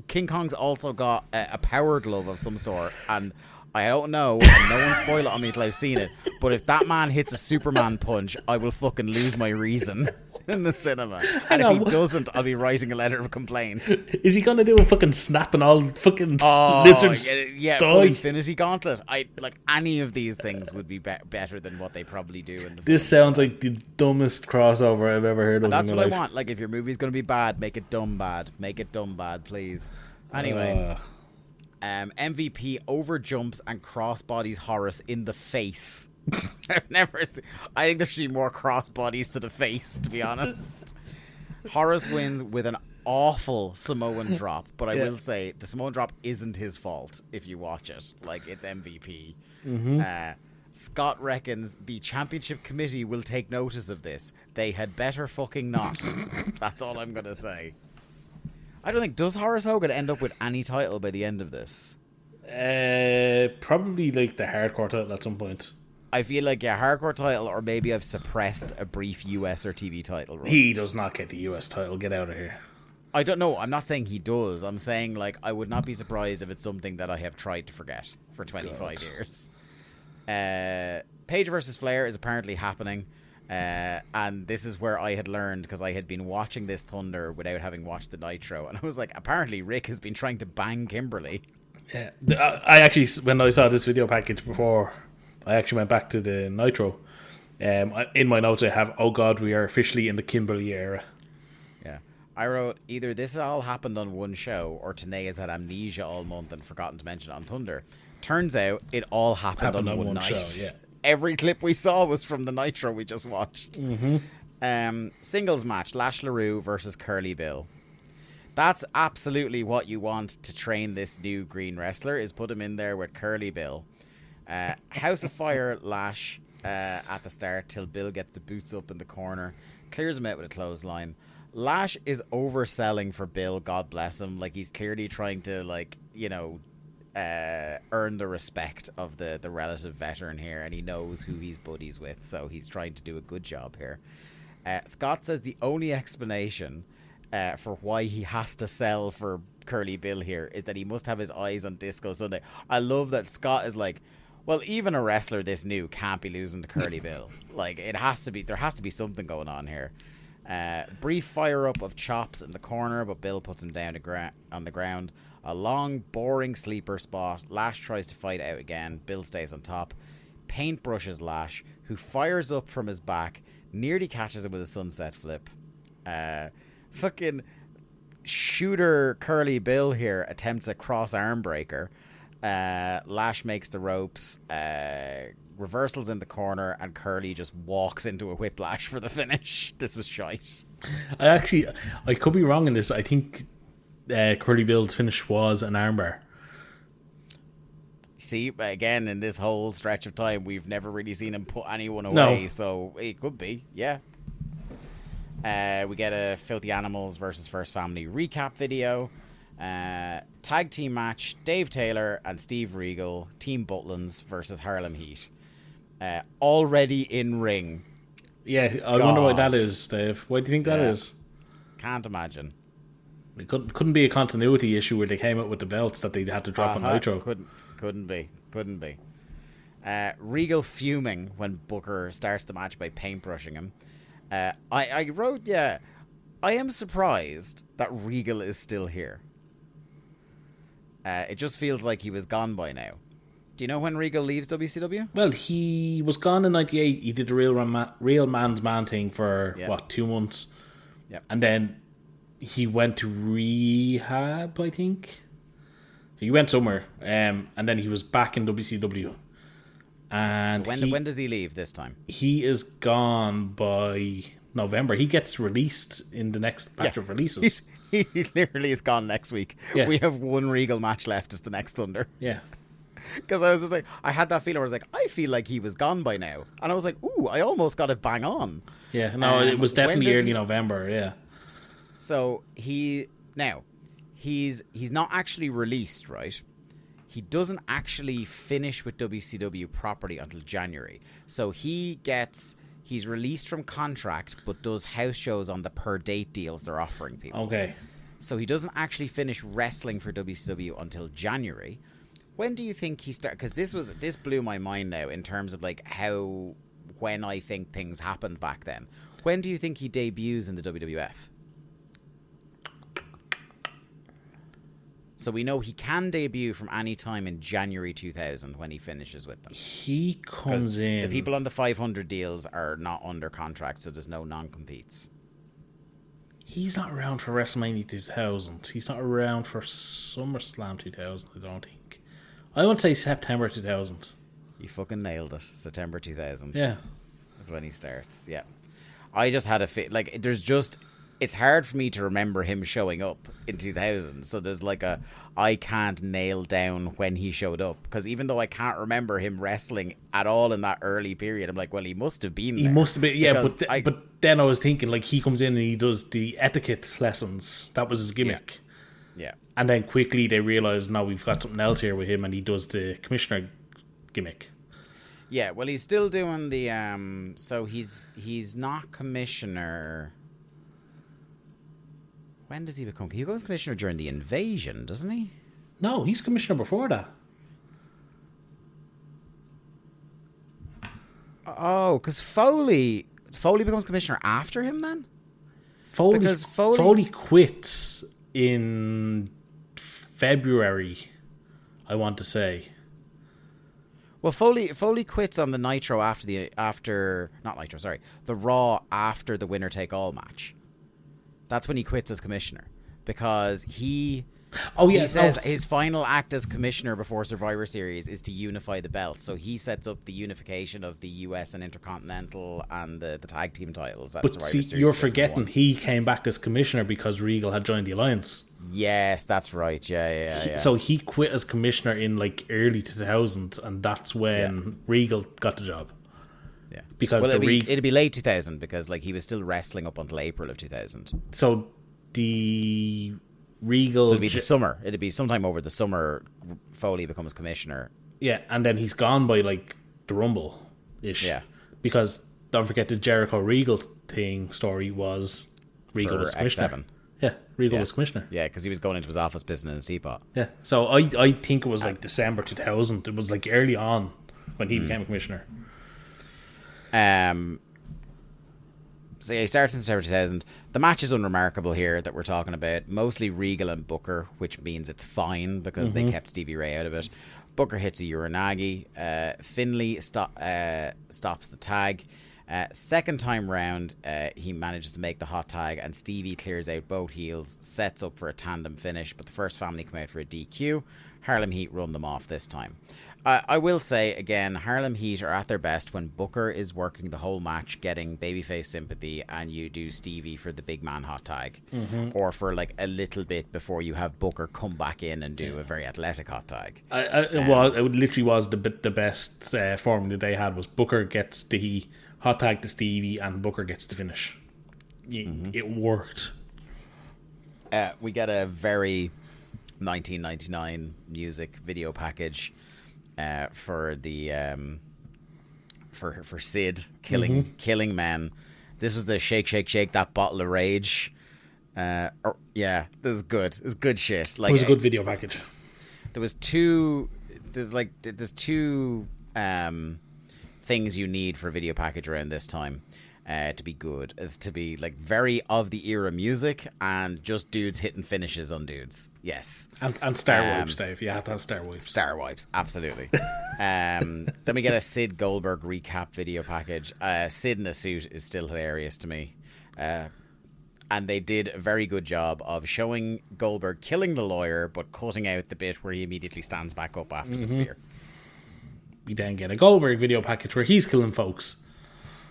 King Kong's also got a power glove of some sort, and I don't know, and no one spoil it on me till I've seen it, but if that man hits a Superman punch, I will fucking lose my reason. in the cinema. And if he doesn't, I'll be writing a letter of complaint. Is he gonna do a fucking snap and all fucking lizards full die? Infinity Gauntlet. Any of these things would be better than what they probably do in the This sounds like the dumbest crossover I've ever heard of. That's in what my I life. want. If your movie's gonna be bad, make it dumb bad. Make it dumb bad, please. Anyway, MVP overjumps and crossbodies Horace in the face. I've never seen. I think there should be more crossbodies to the face, to be honest. Horace wins with an awful Samoan drop, but I will say the Samoan drop isn't his fault if you watch it. It's MVP. Scott reckons the championship committee will take notice of this. They had better fucking not. That's all I'm gonna say. I don't think, does Horace Hogan end up with any title by the end of this? Probably the hardcore title at some point. I feel hardcore title, or maybe I've suppressed a brief US or TV title run. He does not get the US title. Get out of here. I don't know. I'm not saying he does. I'm saying I would not be surprised if it's something that I have tried to forget for 25 years. Page versus Flair is apparently happening. And this is where I had learned, because I had been watching this Thunder without having watched the Nitro, and I was like, apparently Rick has been trying to bang Kimberly. Yeah, I actually, when I saw this video package before, I actually went back to the Nitro. In my notes I have, oh god, we are officially in the Kimberly era. Yeah, I wrote, either this all happened on one show, or Tanay has had amnesia all month and forgotten to mention it on Thunder. Turns out it all happened on one night. Show, yeah. Every clip we saw was from the Nitro we just watched. Singles match, Lash LaRue versus Curly Bill. That's absolutely what you want to train this new green wrestler, is put him in there with Curly Bill. House of Fire Lash at the start till Bill gets the boots up in the corner. Clears him out with a clothesline. Lash is overselling for Bill, God bless him. He's clearly trying to, earn the respect of the relative veteran here, and he knows who he's buddies with, so he's trying to do a good job here. Scott says the only explanation for why he has to sell for Curly Bill here is that he must have his eyes on Disco Sunday. I love that Scott is like, well, even a wrestler this new can't be losing to Curly Bill. There has to be something going on here. Brief fire up of chops in the corner, but Bill puts him down on the ground. A long, boring sleeper spot. Lash tries to fight out again. Bill stays on top. Paintbrushes Lash, who fires up from his back, nearly catches him with a sunset flip. Fucking shooter Curly Bill here attempts a cross arm breaker. Lash makes the ropes. Reversals in the corner, and Curly just walks into a whiplash for the finish. This was shite. I could be wrong in this. I think Curly Bill's finish was an armbar. See, again, in this whole stretch of time, we've never really seen him put anyone away, so it could be, yeah. We get a Filthy Animals versus First Family recap video. Tag team match, Dave Taylor and Steve Regal, Team Butlins versus Harlem Heat. Already in ring. Yeah, I wonder why that is, Dave. Why do you think that is? Can't imagine. It couldn't be a continuity issue where they came out with the belts that they had to drop on Nitro. Couldn't be. Regal fuming when Booker starts the match by paintbrushing him. I wrote, I am surprised that Regal is still here. It just feels like he was gone by now. Do you know when Regal leaves WCW? Well, he was gone in 98. He did the real man's man thing for, 2 months? Yep. And then he went to rehab, I think. He went somewhere. And then he was back in WCW. And so when does he leave this time? He is gone by November. He gets released in the next batch of releases. He literally is gone next week. Yeah. We have one Regal match left. It's the next Thunder. Yeah. Because I was just like, I had that feeling where I was like, I feel like he was gone by now. And I was like, ooh, I almost got it bang on. Yeah, no, it was definitely early November, yeah. So he's not actually released, right? He doesn't actually finish with WCW properly until January. So he's released from contract, but does house shows on the per date deals they're offering people. Okay. So he doesn't actually finish wrestling for WCW until January. When do you think he started? Because this blew my mind now in terms of when I think things happened back then. When do you think he debuts in the WWF? So we know he can debut from any time in January 2000 when he finishes with them. He comes in... The people on the 500 deals are not under contract, so there's no non-competes. He's not around for WrestleMania 2000. He's not around for SummerSlam 2000, I don't think. I would say September 2000. You fucking nailed it. September 2000. Yeah. That's when he starts, yeah. I just had a fit. Like, there's just... It's hard for me to remember him showing up in 2000. So there's like I can't nail down when he showed up. Because even though I can't remember him wrestling at all in that early period, I'm like, well, he must have been there. He must have been, yeah. Because But then I was thinking, like, he comes in and he does the etiquette lessons. That was his gimmick. Yeah. And then quickly they realise, no, we've got something else here with him, and he does the commissioner gimmick. Yeah, well, he's still doing the... So he's not commissioner... When does he become... He becomes commissioner during the invasion, doesn't he? No, he's commissioner before that. Oh, because Foley becomes commissioner after him then? Because Foley quits in February, I want to say. Well, Foley quits on the Nitro the Raw after the winner take all match. That's when he quits as commissioner, because he says his final act as commissioner before Survivor Series is to unify the belts. So he sets up the unification of the US and Intercontinental and the tag team titles. At But Survivor see, Series you're 2001. forgetting he came back as commissioner because Regal had joined the alliance. Yes, that's right. Yeah. So he quit as commissioner in like early 2000s, and that's when Regal got the job. Yeah, Because it'd be late 2000 because like he was still wrestling up until April of 2000. So the Regal... So it'd be the summer. It'd be sometime over the summer. Foley becomes commissioner. Yeah, and then he's gone by like the Rumble-ish. Yeah. Because don't forget the Jericho Regal story was Regal was commissioner. X7. Yeah, Regal was commissioner. Yeah, because he was going into his office pissing in his teapot. Yeah, so I think it was like December 2000. It was like early on when he became a commissioner. So yeah, he starts in September 2000. The match is unremarkable here that we're talking about. Mostly Regal and Booker, which means it's fine because they kept Stevie Ray out of it. Booker hits a Uranagi. Finlay stops the tag. Second time round, he manages to make the hot tag, and Stevie clears out both heels, sets up for a tandem finish, but the First Family come out for a DQ. Harlem Heat run them off this time. I will say, again, Harlem Heat are at their best when Booker is working the whole match, getting babyface sympathy, and you do Stevie for the big man hot tag. Or for like a little bit before you have Booker come back in and do a very athletic hot tag. It literally was the best formula they had was Booker gets the hot tag to Stevie and Booker gets the finish. It worked. We get a very 1999 music video package for the for Sid killing men. This was the shake that bottle of rage. This is good. It's good shit. Like, It was a good video package. There's two things you need for a video package around this time to be good, is to be like very of the era music and just dudes hitting finishes on dudes. Yes. And star wipes, Dave. You have to have star wipes. Star wipes, absolutely. Then we get a Sid Goldberg recap video package. Sid in a suit is still hilarious to me. And they did a very good job of showing Goldberg killing the lawyer, but cutting out the bit where he immediately stands back up after the spear. We then get a Goldberg video package where he's killing folks.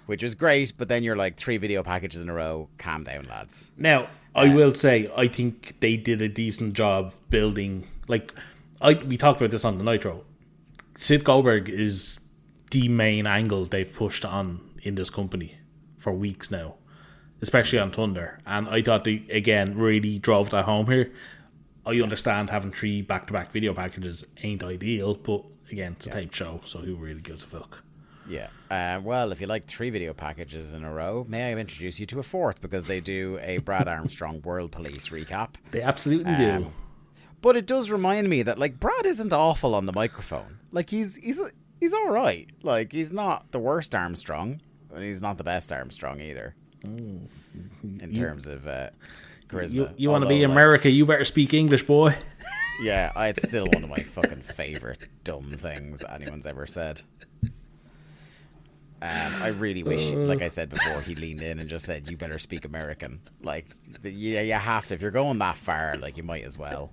Which is great, but then you're like 3 video packages in a row. Calm down, lads. Now, I will say, I think they did a decent job building... Like, we talked about this on the Nitro. Sid Goldberg is the main angle they've pushed on in this company for weeks now. Especially on Thunder. And I thought they, again, really drove that home here. I understand having 3 back-to-back video packages ain't ideal, but again, it's a taped show, so who really gives a fuck? Yeah. Well, if you like 3 video packages in a row, may I introduce you to a 4th, because they do a Brad Armstrong World Police recap. They absolutely do. But it does remind me that, like, Brad isn't awful on the microphone. Like, he's all right. Like, he's not the worst Armstrong, and he's not the best Armstrong either. in terms of charisma. You want to be America, you better speak English, boy. Yeah, it's still one of my fucking favourite dumb things anyone's ever said. I really wish, like I said before, he leaned in and just said, "You better speak American." Like, you have to. If you're going that far, like, you might as well.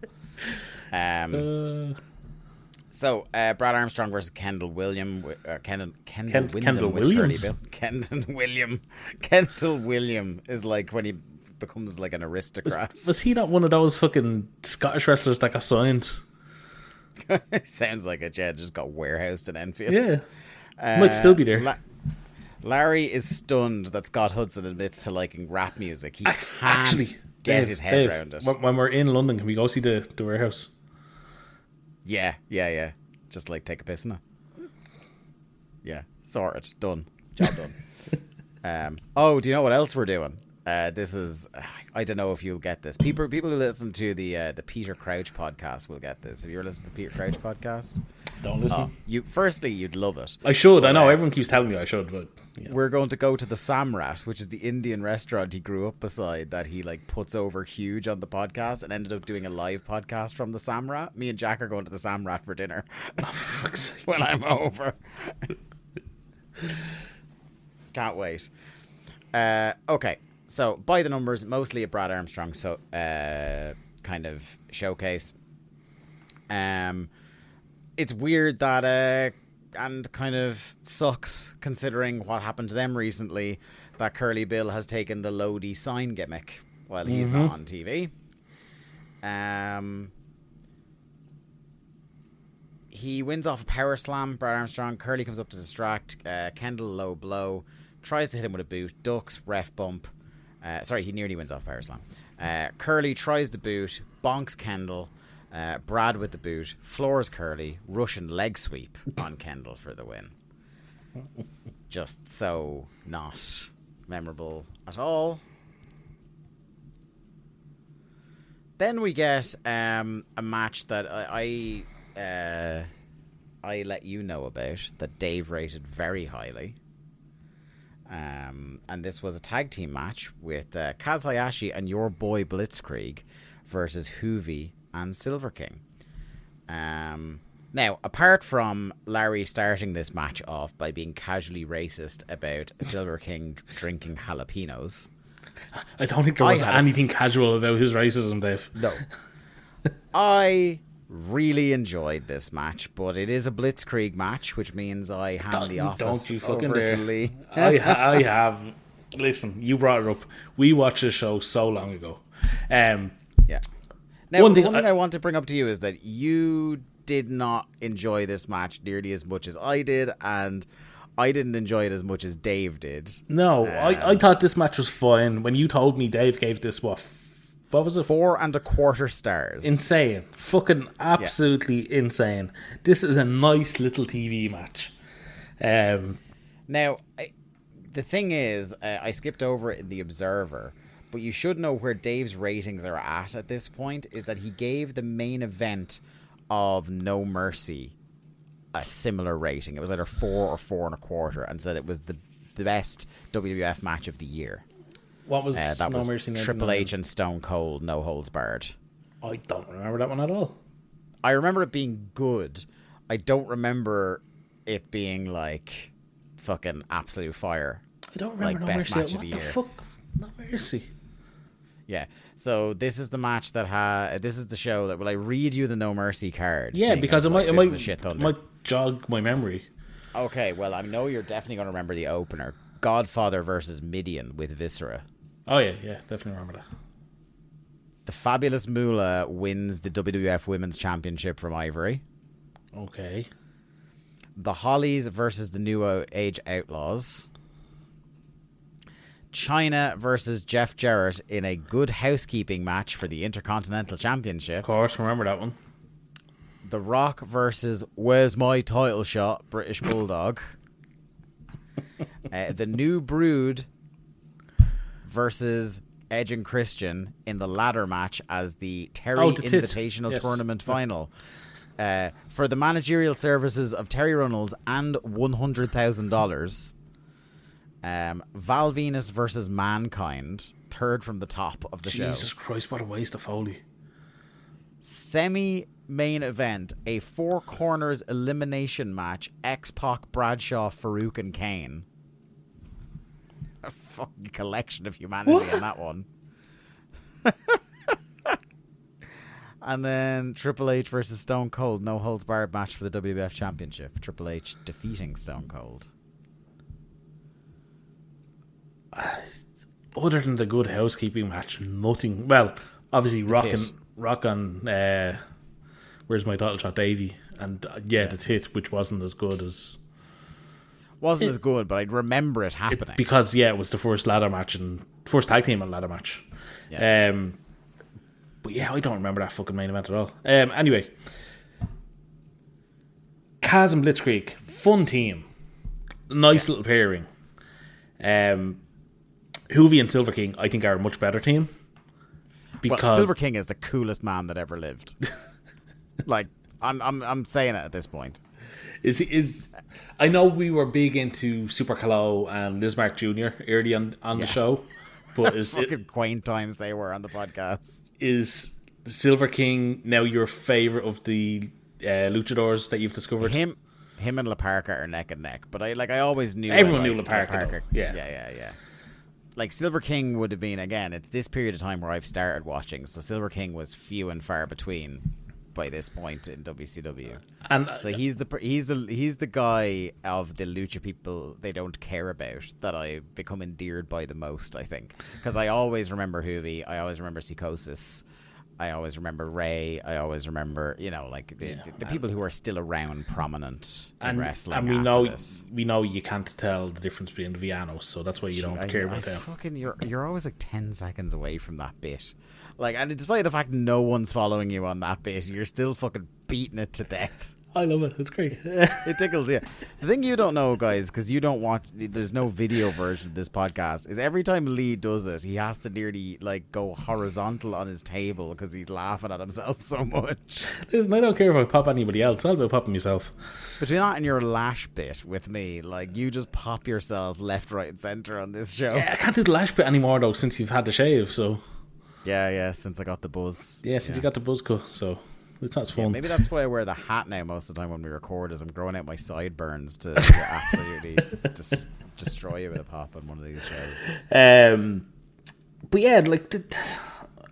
So, Brad Armstrong versus Kendall Williams with Curly Bill. Kendall William is like when he becomes like an aristocrat. Was he not one of those fucking Scottish wrestlers that got signed? Sounds like it. Yeah, just got warehoused in Enfield. Yeah, might still be there. Larry is stunned that Scott Hudson admits to liking rap music. He can't get his head around it. When we're in London, can we go see the warehouse? Yeah. Just like take a piss in it. Yeah, sorted. Done. Job done. Do you know what else we're doing? This is, I don't know if you'll get this. People who listen to the Peter Crouch podcast will get this. Have you ever listened to the Peter Crouch podcast? Don't listen. Firstly, you'd love it. I should. But, I know everyone keeps telling me I should, but yeah. We're going to go to the Samrat, which is the Indian restaurant he grew up beside that he like puts over huge on the podcast, and ended up doing a live podcast from the Samrat. Me and Jack are going to the Samrat for dinner when I'm over. Can't wait. Okay. So, by the numbers, mostly a Brad Armstrong kind of showcase. It's weird that, and kind of sucks considering what happened to them recently, that Curly Bill has taken the Lodi sign gimmick while he's not on TV. He wins off a power slam, Brad Armstrong. Curly comes up to distract. Kendall, low blow. Tries to hit him with a boot. Ducks, ref bump. He nearly wins off power slam. Curly tries the boot, bonks Kendall. Brad with the boot, floors Curly, Russian leg sweep on Kendall for the win. Just so not memorable at all. Then we get a match that I let you know about, that Dave rated very highly. And this was a tag team match with Kaz Hayashi and your boy Blitzkrieg versus Hoovy and Silver King. Now, apart from Larry starting this match off by being casually racist about Silver King drinking jalapenos, I don't think there was anything casual about his racism, Dave. No. I really enjoyed this match, but it is a Blitzkrieg match, which means I hand the office don't you fucking over dare. to Lee. I have. Listen, you brought it up. We watched this show so long ago. Yeah. Now, one thing I want to bring up to you is that you did not enjoy this match nearly as much as I did, and I didn't enjoy it as much as Dave did. No, I thought this match was fine. When you told me Dave gave this, what was it? 4.25 stars. Insane. Fucking absolutely insane. This is a nice little TV match. Now, the thing is, I skipped over it in The Observer, but you should know where Dave's ratings are at this point, is that he gave the main event of No Mercy a similar rating. It was either 4 or 4.25, and said it was the best WWF match of the year. What was that? No was Mercy? Triple H and Stone Cold, no holds barred. I don't remember that one at all. I remember it being good. I don't remember it being like fucking absolute fire. I don't remember like No best Mercy. match of What the the year. fuck? No Mercy. Yeah. So this is the match that this is the show that will I read you the No Mercy card? Yeah, because it might jog my memory. Okay, well I know you're definitely going to remember the opener. Godfather versus Midian with Viscera. Oh yeah, definitely remember that. The Fabulous Moolah wins the WWF Women's Championship from Ivory. Okay. The Hollies versus the New Age Outlaws. China versus Jeff Jarrett in a good housekeeping match for the Intercontinental Championship. Of course, remember that one. The Rock versus Where's My Title Shot, British Bulldog. The New Brood versus Edge and Christian in the ladder match as the Terry Invitational Tournament final. For the managerial services of Terry Runnels and $100,000. Val Venus versus Mankind, third from the top of the show. Jesus Christ, what a waste of Foley. Semi-main event, a 4 corners elimination match, X-Pac, Bradshaw, Farouk and Kane. A fucking collection of humanity in that one. And then Triple H versus Stone Cold, no holds barred match for the WWF Championship. Triple H defeating Stone Cold. Other than the good housekeeping match, nothing. Well, obviously Rock on Where's My Title Shot Davey, and the tit, which wasn't as good as. Wasn't as good, but I remember it happening because it was the first ladder match and first tag team on ladder match. Yeah. But yeah, I don't remember that fucking main event at all. Anyway, Kaz and Blitzkrieg, fun team, nice little pairing. Hoovy and Silver King, I think, are a much better team. Because Silver King is the coolest man that ever lived. Like, I'm saying it at this point. I know we were big into Super Calo and Liz Mark Jr. early on the show, but fucking quaint times they were on the podcast. Is Silver King now your favorite of the luchadors that you've discovered? Him and La Parca are neck and neck, but I always knew everyone knew La Parca. Yeah. Like, Silver King would have been, again, it's this period of time where I've started watching, so Silver King was few and far between by this point in WCW. And so he's the guy of the lucha people they don't care about that I've become endeared by the most, I think. Because I always remember Hoovy, I always remember Psychosis, I always remember Ray, I always remember, the people who are still around prominent in wrestling. And we know you can't tell the difference between the Villanos, so that's why you don't care about them. Fucking, you're always like 10 seconds away from that bit. Like, and despite the fact no one's following you on that bit, you're still fucking beating it to death. I love it. It's great. It tickles you. The thing you don't know, guys, because you don't watch, there's no video version of this podcast, is every time Lee does it, he has to nearly go horizontal on his table because he's laughing at himself so much. Listen, I don't care if I pop anybody else. I'll be popping myself. Between that and your lash bit with me, you just pop yourself left, right, and centre on this show. Yeah, I can't do the lash bit anymore though since you've had the shave. So. Yeah, since I got the buzz. Yeah, since you got the buzz cut, so. It's not fun. Yeah, maybe that's why I wear the hat now most of the time when we record, is I'm growing out my sideburns to absolutely destroy you with a pop on one of these shows. But yeah,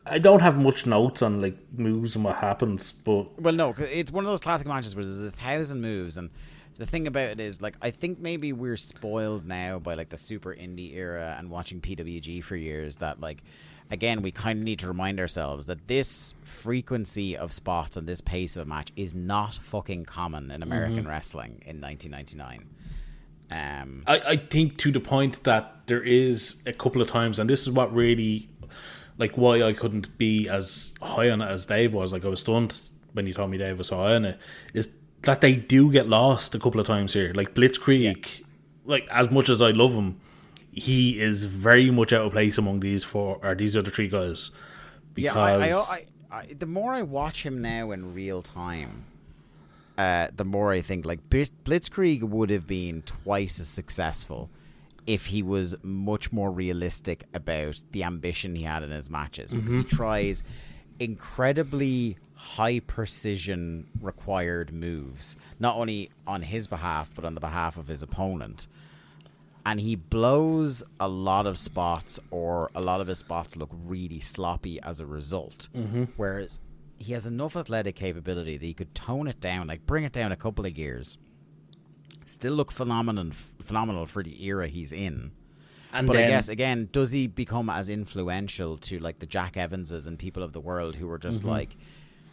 I don't have much notes on moves and what happens, but no, it's one of those classic matches where there's 1,000 moves, and the thing about it is, I think maybe we're spoiled now by the super indie era and watching PWG for years that again, we kind of need to remind ourselves that this frequency of spots and this pace of a match is not fucking common in American wrestling in 1999. I think to the point that there is a couple of times, and this is what really, why I couldn't be as high on it as Dave was. I was stunned when you told me Dave was so high on it, is that they do get lost a couple of times here. Blitzkrieg, as much as I love him, he is very much out of place among these other three guys. Because the more I watch him now in real time, the more I think Blitzkrieg would have been twice as successful if he was much more realistic about the ambition he had in his matches, because he tries incredibly high precision required moves, not only on his behalf but on the behalf of his opponent. And he blows a lot of spots, or a lot of his spots look really sloppy as a result. Whereas he has enough athletic capability that he could tone it down, bring it down a couple of gears, still look phenomenal for the era he's in. But I guess, again, does he become as influential to the Jack Evanses and people of the world who were just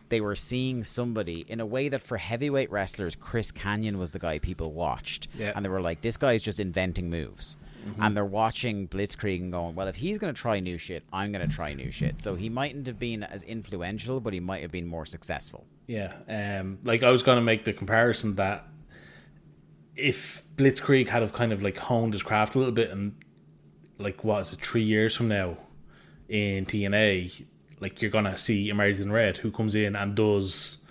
they were seeing somebody in a way that for heavyweight wrestlers, Chris Kanyon was the guy people watched. Yeah. And they were this guy's just inventing moves. And they're watching Blitzkrieg and going, well, if he's going to try new shit, I'm going to try new shit. So he mightn't have been as influential, but he might have been more successful. Yeah. I was going to make the comparison that if Blitzkrieg had honed his craft a little bit and, 3 years from now in TNA, you're going to see American Red, who comes in and does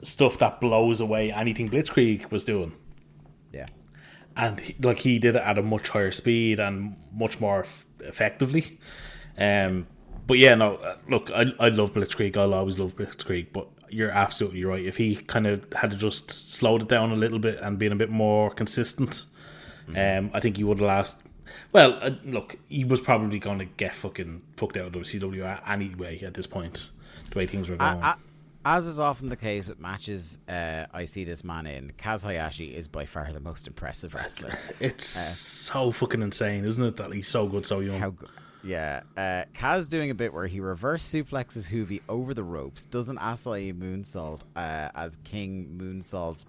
stuff that blows away anything Blitzkrieg was doing. Yeah. and he did it at a much higher speed and much more effectively. But yeah, no, look, I love Blitzkrieg. I'll always love Blitzkrieg, but you're absolutely right. If he kind of had to just slowed it down a little bit and been a bit more consistent, I think he would have lasted. Well, look, he was probably going to get fucking fucked out of WCW anyway at this point, the way things were going. As is often the case with matches I see this man in, Kaz Hayashi is by far the most impressive wrestler. It's so fucking insane, isn't it, that he's so good so young? Yeah. Kaz doing a bit where he reverse suplexes Hoovy over the ropes, does an Asai moonsault as King moonsaults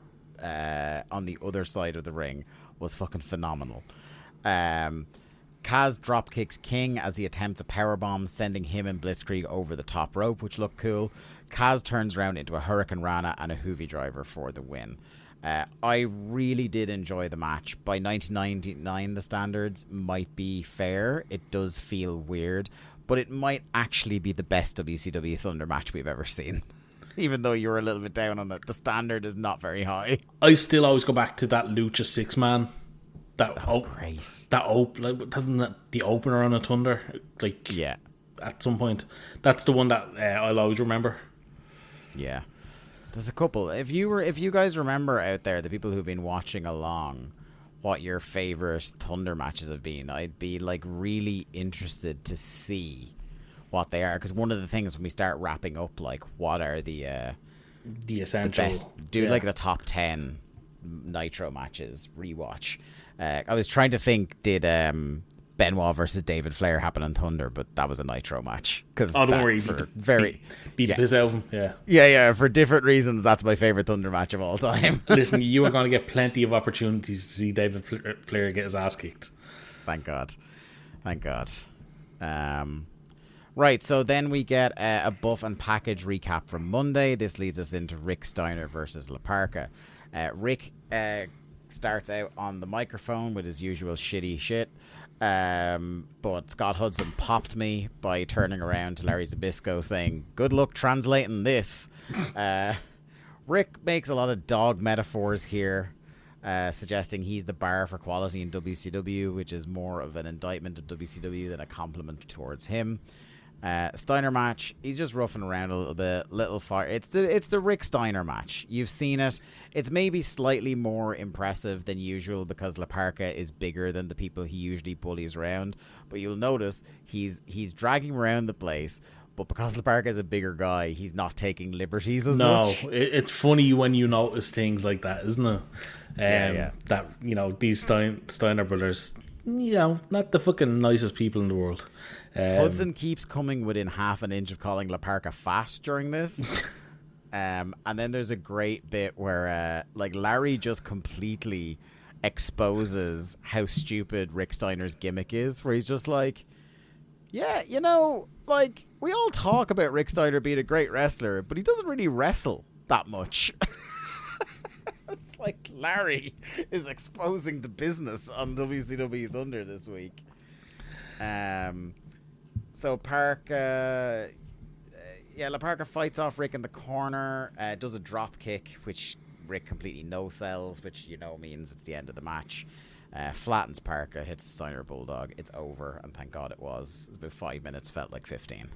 on the other side of the ring was fucking phenomenal. Kaz drop kicks King as he attempts a powerbomb, sending him and Blitzkrieg over the top rope, which looked cool. Kaz turns around into a Hurricane Rana and a Hoovy driver for the win. I really did enjoy the match. By 1999, the standards might be fair. It does feel weird, but it might actually be the best WCW Thunder match we've ever seen. Even though you were a little bit down on it, the standard is not very high. I still always go back to that Lucha 6-man. That was great. Wasn't that the opener on a Thunder? Yeah. At some point, that's the one that I'll always remember. Yeah, there's a couple. If you guys remember out there, the people who've been watching along, what your favorite Thunder matches have been, I'd be really interested to see what they are, because one of the things when we start wrapping up, what are the essential, the best, the top 10 Nitro matches rewatch. I was trying to think, did Benoit versus David Flair happen on Thunder, but that was a Nitro match. Don't worry, beat the piss out of him. Yeah. For different reasons, that's my favorite Thunder match of all time. Listen, you are going to get plenty of opportunities to see David Flair get his ass kicked. Thank God. Right, so then we get a buff and package recap from Monday. This leads us into Rick Steiner versus La Parka. Rick starts out on the microphone with his usual shitty shit. But Scott Hudson popped me by turning around to Larry Zbyszko saying, "Good luck translating this." Rick makes a lot of dog metaphors here, suggesting he's the bar for quality in WCW, which is more of an indictment of WCW than a compliment towards him. Steiner match, he's just roughing around a little bit, little fire. It's the Rick Steiner match. You've seen it. It's maybe slightly more impressive than usual because La Parka is bigger than the people he usually bullies around. But you'll notice he's dragging around the place. But because La Parka is a bigger guy, he's not taking liberties as much. No, it's funny when you notice things like that, isn't it? Yeah. That these Steiner brothers, not the fucking nicest people in the world. Hudson keeps coming within half an inch of calling La Parka fat during this. And then there's a great bit where Larry just completely exposes how stupid Rick Steiner's gimmick is, where he's just like, yeah, we all talk about Rick Steiner being a great wrestler, but he doesn't really wrestle that much. It's like Larry is exposing the business on WCW Thunder this week. So La Parka fights off Rick in the corner, does a drop kick, which Rick completely no-sells, which means it's the end of the match. Flattens Parka, hits the Steiner Bulldog. It's over, and thank God it was. It's about 5 minutes, felt like 15.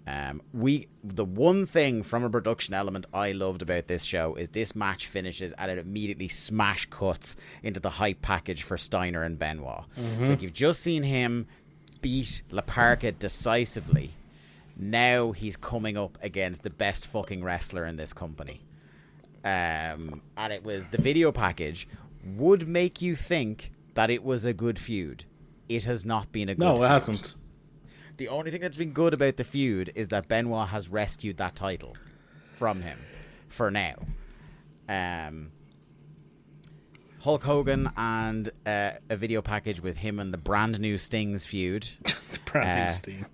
The one thing from a production element I loved about this show is this match finishes and it immediately smash cuts into the hype package for Steiner and Benoit. Mm-hmm. It's like you've just seen him beat La Parka decisively. Now he's coming up against the best fucking wrestler in this company. And it was the video package would make you think that it was a good feud. It has not been a good feud. No, it hasn't. The only thing that's been good about the feud is that Benoit has rescued that title from him for now. Hulk Hogan and a video package with him and the brand new Sting's feud. The brand new Sting.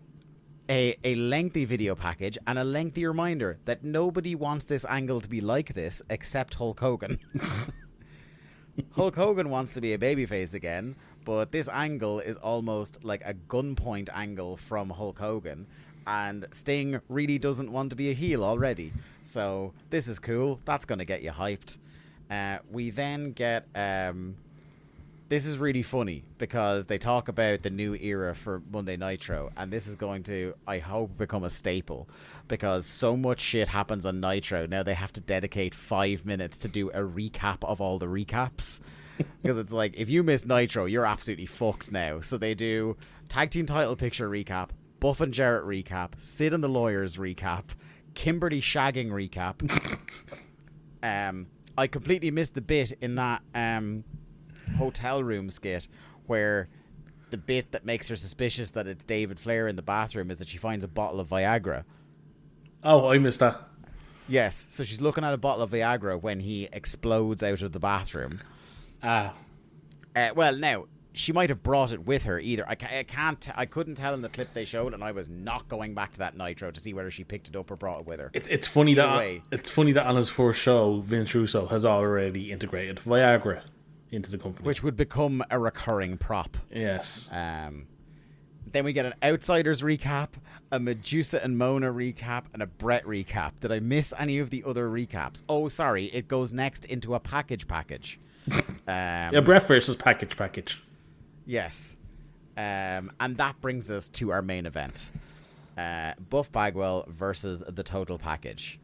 A lengthy video package and a lengthy reminder that nobody wants this angle to be like this except Hulk Hogan. Hulk Hogan wants to be a babyface again, but this angle is almost like a gunpoint angle from Hulk Hogan, and Sting really doesn't want to be a heel already. So this is cool. That's going to get you hyped. We then get this is really funny because they talk about the new era for Monday Nitro, and this is going to, I hope, become a staple because so much shit happens on Nitro. Now they have to dedicate 5 minutes to do a recap of all the recaps. Because it's like, if you miss Nitro, you're absolutely fucked now. So they do tag team title picture recap, Buff and Jarrett recap, Sid and the Lawyers recap, Kimberly shagging recap. I completely missed the bit in that hotel room skit where the bit that makes her suspicious that it's David Flair in the bathroom is that she finds a bottle of Viagra. Oh, I missed that. Yes, so she's looking at a bottle of Viagra when he explodes out of the bathroom. Well, now, she might have brought it with her either. I couldn't tell in the clip they showed, and I was not going back to that Nitro to see whether she picked it up or brought it with her. It's funny that on his first show, Vince Russo has already integrated Viagra into the company, which would become a recurring prop. Yes. Then we get an Outsiders recap, a Medusa and Mona recap, and a Brett recap. Did I miss any of the other recaps? Oh, sorry. It goes next into a package. Yeah, Brett versus package. Yes. And that brings us to our main event. Buff Bagwell versus the Total Package.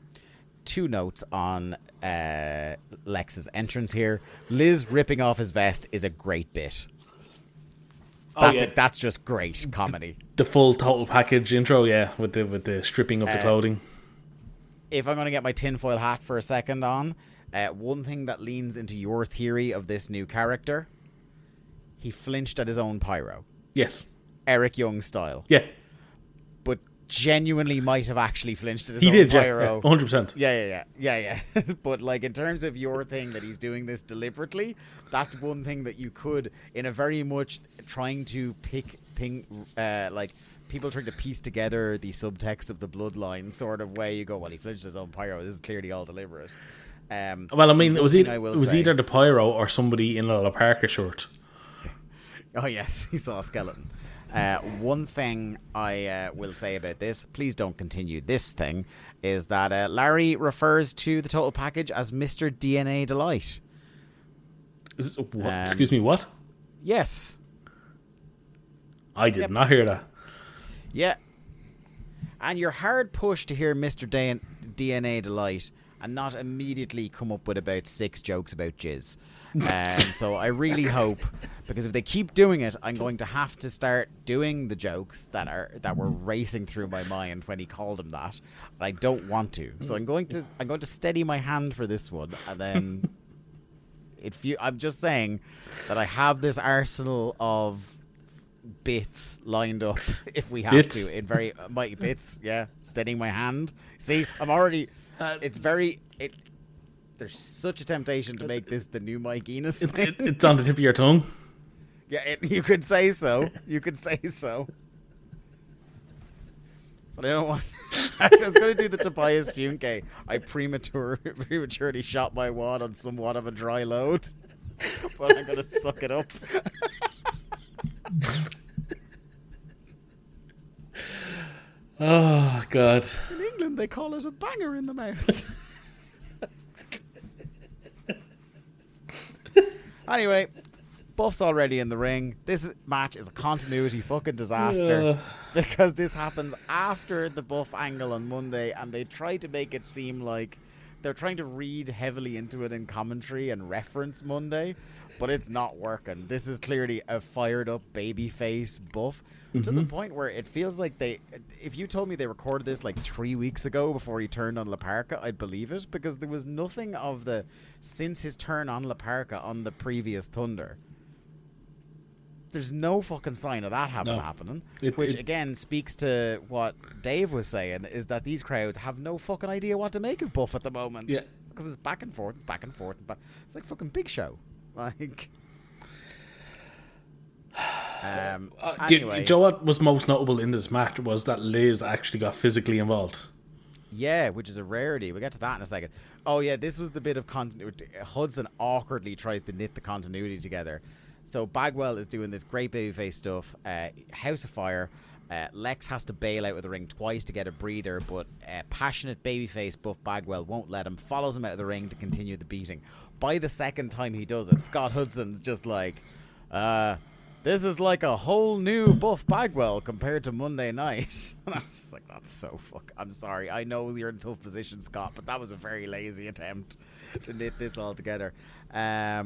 2 notes on Lex's entrance here. Liz ripping off his vest is a great bit. That's just great comedy. The full Total Package intro, yeah, with the stripping of the clothing. If I'm going to get my tinfoil hat for a second on, one thing that leans into your theory of this new character, he flinched at his own pyro. Yes. Eric Young style. Yeah. But genuinely might have actually flinched at his own pyro. Yeah, 100%. Yeah. But like in terms of your thing that he's doing this deliberately, that's one thing that you could, in a very much trying to pick thing, like people trying to piece together the subtext of the bloodline sort of way, you go, well, he flinched his own pyro. This is clearly all deliberate. Well, I mean, it was either the pyro or somebody in a La Parka shirt. Oh, yes, he saw a skeleton. One thing I will say about this, please don't continue this thing, is that Larry refers to the Total Package as Mr. DNA Delight. What? Excuse me, what? Yes. I did not hear that. Yeah. And you're hard pushed to hear Mr. DNA Delight and not immediately come up with about 6 jokes about jizz. So I really hope, because if they keep doing it, I'm going to have to start doing the jokes that were racing through my mind when he called him that. And I don't want to. So I'm going to steady my hand for this one, and then I'm just saying that I have this arsenal of bits lined up if we have to in very mighty bits. Yeah, steadying my hand. See, I'm already. There's such a temptation to make this the new Mike Enos thing. It's on the tip of your tongue. Yeah, you could say so. But I don't want. I was going to do the Tobias Funke. I prematurely shot my wad on somewhat of a dry load, but I'm going to suck it up. Oh, God. In England, they call it a banger in the mouth. Anyway, Buff's already in the ring. This match is a continuity fucking disaster because this happens after the Buff angle on Monday, and they try to make it seem like they're trying to read heavily into it in commentary and reference Monday, but it's not working. This is clearly a fired up babyface Buff to the point where it feels like if you told me they recorded this like 3 weeks ago before he turned on La Parka, I'd believe it, because there was nothing of since his turn on La Parka on the previous Thunder. There's no fucking sign of that happening, which again speaks to what Dave was saying, is that these crowds have no fucking idea what to make of Buff at the moment. Yeah. Because it's back and forth. It's like fucking Big Show. Like... anyway. Do you know what was most notable in this match was that Liz actually got physically involved. Yeah, which is a rarity. We'll get to that in a second. Oh yeah, this was the bit of continuity. Hudson awkwardly tries to knit the continuity together. So Bagwell is doing this great babyface stuff. House of Fire. Lex has to bail out of the ring twice to get a breather, but passionate babyface Buff Bagwell won't let him. Follows him out of the ring to continue the beating. By the second time he does it, Scott Hudson's just like, This is like a whole new Buff Bagwell compared to Monday night. And I was just like, that's so I'm sorry. I know you're in a tough position, Scott, but that was a very lazy attempt to knit this all together. Back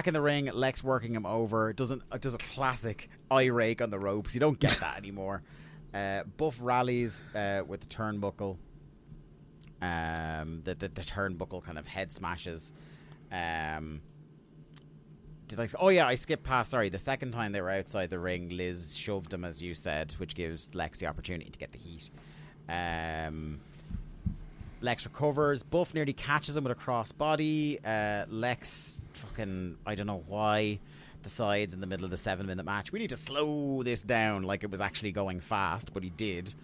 in the ring, Lex working him over. Does a classic eye rake on the ropes. You don't get that anymore. Buff rallies with the turnbuckle. The turnbuckle kind of head smashes. I skipped past. Sorry, the second time they were outside the ring, Liz shoved him, as you said, which gives Lex the opportunity to get the heat. Lex recovers. Buff nearly catches him with a crossbody. Lex, fucking, I don't know why, decides in the middle of the 7-minute match, we need to slow this down like it was actually going fast, but he did.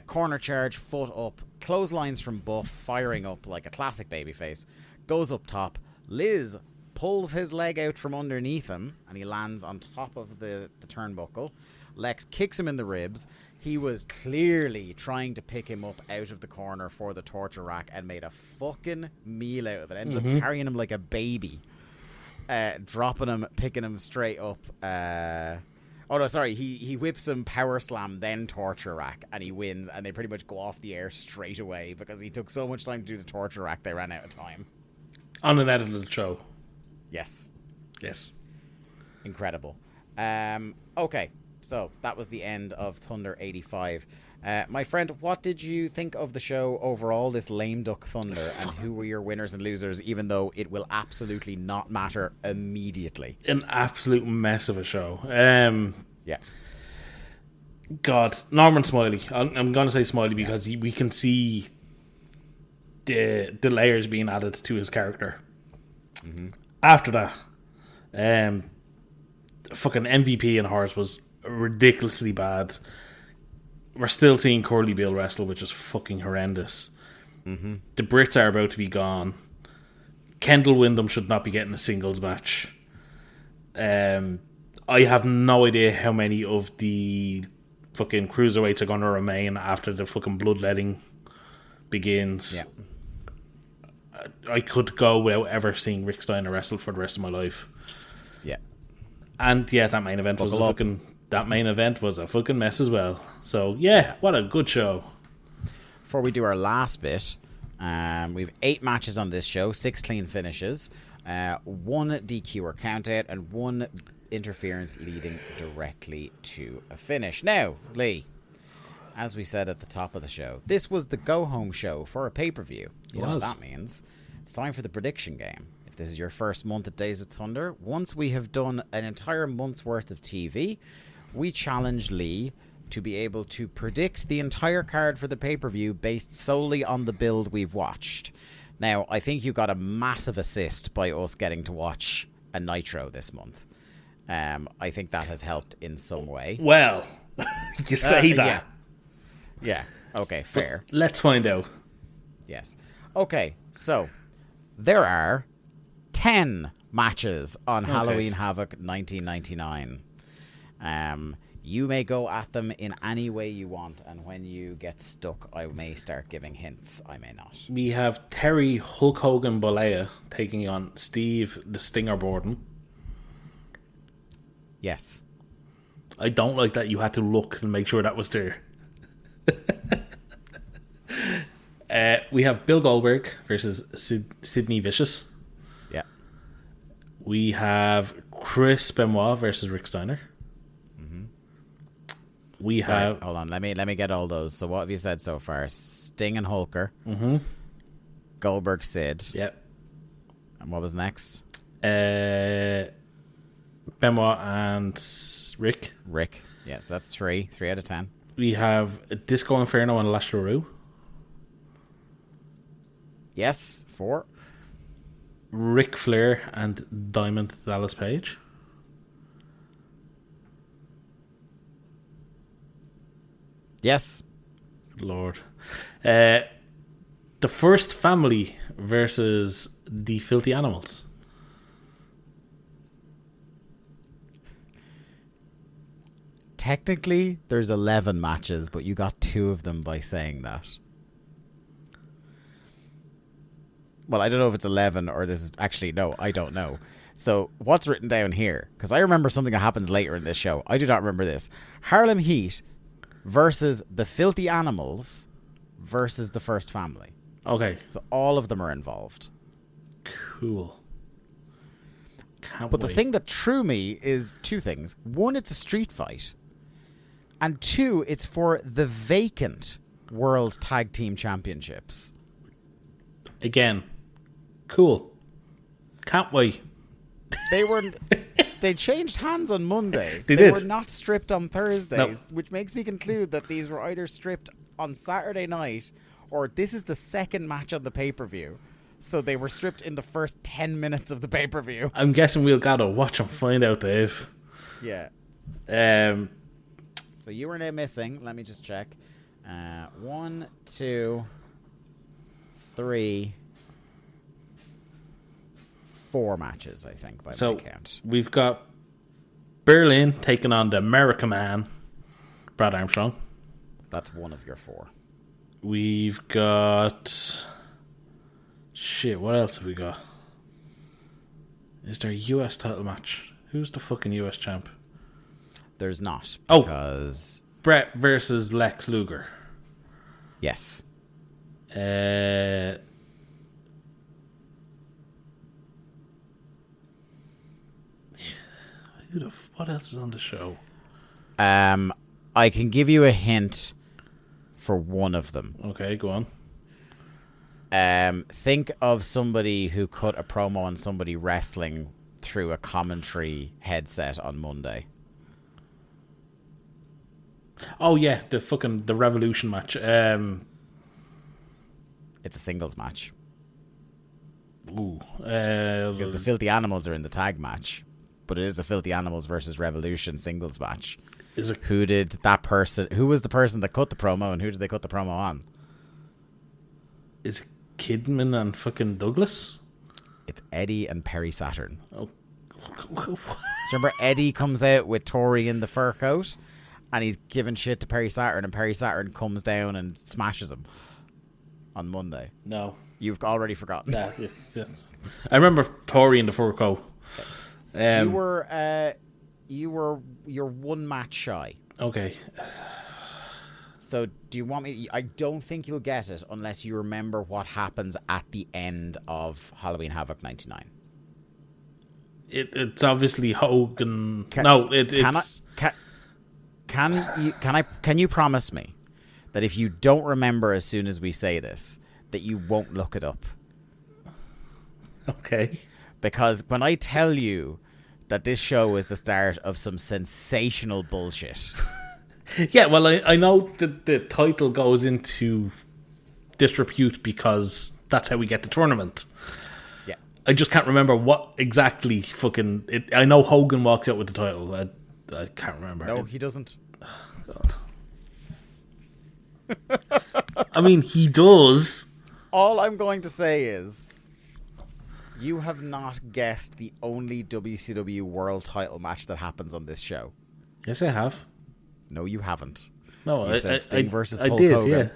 Corner charge, foot up, clotheslines from Buff, firing up like a classic babyface. Goes up top. Liz pulls his leg out from underneath him, and he lands on top of the turnbuckle. Lex kicks him in the ribs. He was clearly trying to pick him up out of the corner for the torture rack and made a fucking meal out of it. Ended up carrying him like a baby. Dropping him, picking him straight up. He whips him, power slam, then torture rack, and he wins, and they pretty much go off the air straight away because he took so much time to do the torture rack, they ran out of time. On an edited show. Yes. Incredible. Okay, so that was the end of Thunder 85. My friend, what did you think of the show overall, this lame duck Thunder, and who were your winners and losers, even though it will absolutely not matter immediately? An absolute mess of a show. Yeah. God, Norman Smiley. I'm going to say Smiley because we can see the layers being added to his character. Mm-hmm. After that, fucking MVP in Horse was ridiculously bad. We're still seeing Curly Bill wrestle, which is fucking horrendous. Mm-hmm. The Brits are about to be gone. Kendall Windham should not be getting a singles match. I have no idea how many of the fucking cruiserweights are going to remain after the fucking bloodletting begins. Yeah. I could go without ever seeing Rick Steiner wrestle for the rest of my life. Yeah. And yeah, that main event was a fucking mess as well. So yeah, what a good show. Before we do our last bit, we've 8 matches on this show, 6 clean finishes, 1 DQ or count out, and 1 interference leading directly to a finish. Now, Lee, as we said at the top of the show, this was the go-home show for a pay-per-view. You know what that means? It's time for the prediction game. If this is your first month at Days of Thunder, once we have done an entire month's worth of TV, we challenge Lee to be able to predict the entire card for the pay-per-view based solely on the build we've watched. Now, I think you got a massive assist by us getting to watch a Nitro this month. I think that has helped in some way. Well, you say that. Yeah. Okay, fair. But let's find out. Yes. Okay, so there are 10 matches on Halloween Havoc 1999. You may go at them in any way you want, and when you get stuck, I may start giving hints. I may not. We have Terry Hulk Hogan Bollea taking on Steve the Stinger Borden. Yes. I don't like that you had to look and make sure that was there. We have Bill Goldberg versus Sidney Vicious. Yeah. We have Chris Benoit versus Rick Steiner. We have... Hold on, let me get all those. So what have you said so far? Sting and Hulker. Mm-hmm. Goldberg, Sid. Yep. And what was next? Benoit and Rick. Yes, that's 3 out of 10. We have Disco Inferno and Lash LaRue. Yes, 4. Ric Flair and Diamond Dallas Page. Yes. Lord. The First Family versus the Filthy Animals. Technically, there's 11 matches, but you got 2 of them by saying that. Well, I don't know if it's 11 or this is... Actually, no, I don't know. So what's written down here? Because I remember something that happens later in this show. I do not remember this. Harlem Heat versus the Filthy Animals versus the First Family. Okay. So all of them are involved. Cool. But the thing that threw me is two things. One, it's a street fight. And two, it's for the vacant World Tag Team Championships. Again, cool. Can't wait. They changed hands on Monday. They They did. were not stripped on Thursdays, which makes me conclude that these were either stripped on Saturday night or this is the second match on the pay-per-view. So they were stripped in the first 10 minutes of the pay-per-view. I'm guessing we'll gotta watch and find out, Dave. Yeah. So you were now missing. Let me just check. 1, 2, 3, 4 matches, I think, by my count. We've got Berlin taking on the American Man, Brad Armstrong. That's one of your 4. We've got... Shit, what else have we got? Is there a US title match? Who's the fucking US champ? There's not. Oh. Because... Brett versus Lex Luger. Yes. Who what else is on the show? I can give you a hint for one of them. Okay, go on. Think of somebody who cut a promo on somebody wrestling through a commentary headset on Monday. Oh yeah, the Revolution match. It's a singles match. Ooh. Because the Filthy Animals are in the tag match. But it is a Filthy Animals versus Revolution singles match. Is it? Who was the person that cut the promo and who did they cut the promo on? Is it Kidman and fucking Douglas? It's Eddie and Perry Saturn. Oh. Remember Eddie comes out with Tori in the fur coat and he's giving shit to Perry Saturn and Perry Saturn comes down and smashes him on Monday. No. You've already forgotten. Yeah, yes. I remember Tori in the fur coat. You're one match shy. Okay. So do you want me... I don't think you'll get it unless you remember what happens at the end of Halloween Havoc 99. It's obviously Hogan. Can you promise me that if you don't remember as soon as we say this, that you won't look it up? Okay. Because when I tell you that this show is the start of some sensational bullshit... Yeah, well, I know that the title goes into disrepute because that's how we get the tournament. Yeah. I just can't remember what exactly fucking... I know Hogan walks out with the title. I can't remember. No, he doesn't. God. I mean, he does. All I'm going to say is... You have not guessed the only WCW world title match that happens on this show. Yes, I have. No, you haven't. No, you said Sting versus I Hulk did, Hogan.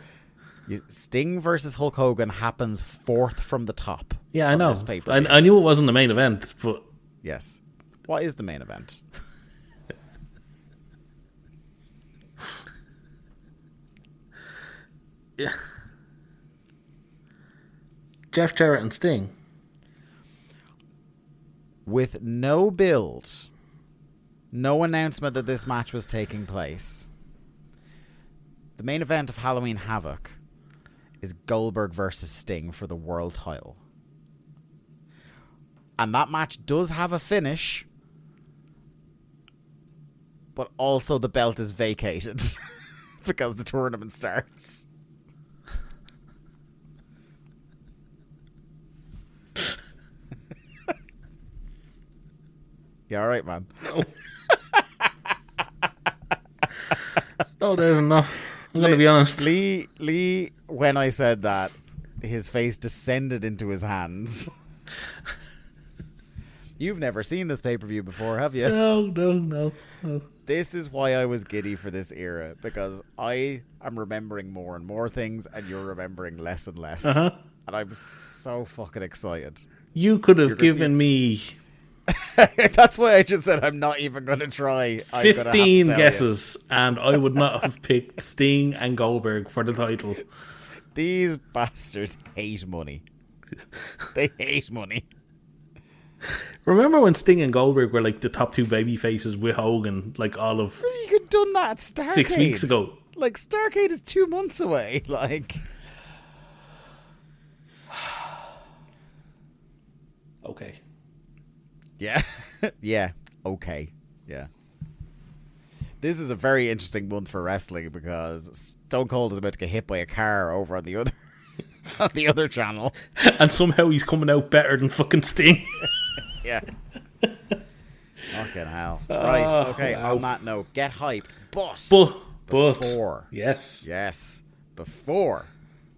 Yeah. Sting versus Hulk Hogan happens fourth from the top. Yeah, I know. This pay-per-view. I knew it wasn't the main event, but... Yes. What is the main event? Yeah. Jeff Jarrett and Sting. With no build, no announcement that this match was taking place, the main event of Halloween Havoc is Goldberg versus Sting for the world title. And that match does have a finish, but also the belt is vacated because the tournament starts. You alright, man? No. No, David, no. I'm going to be honest. Lee, when I said that, his face descended into his hands. You've never seen this pay-per-view before, have you? No. This is why I was giddy for this era, because I am remembering more and more things, and you're remembering less and less. Uh-huh. And I'm so fucking excited. You could have given me That's why I just said I'm not even going to try. 15 guesses, and I would not have picked Sting and Goldberg for the title. These bastards hate money. They hate money. Remember when Sting and Goldberg were like the top two baby faces with Hogan, like all of... You could have done that at Starrcade. 6 weeks ago. Like, Starrcade is 2 months away. Like... Okay. Yeah. Yeah. Okay. Yeah. This is a very interesting month for wrestling because Stone Cold is about to get hit by a car over on the other on the other channel. And somehow he's coming out better than fucking Sting. Yeah. Fucking hell. Right, okay, wow. On that note, get hyped. But before. Yes. Before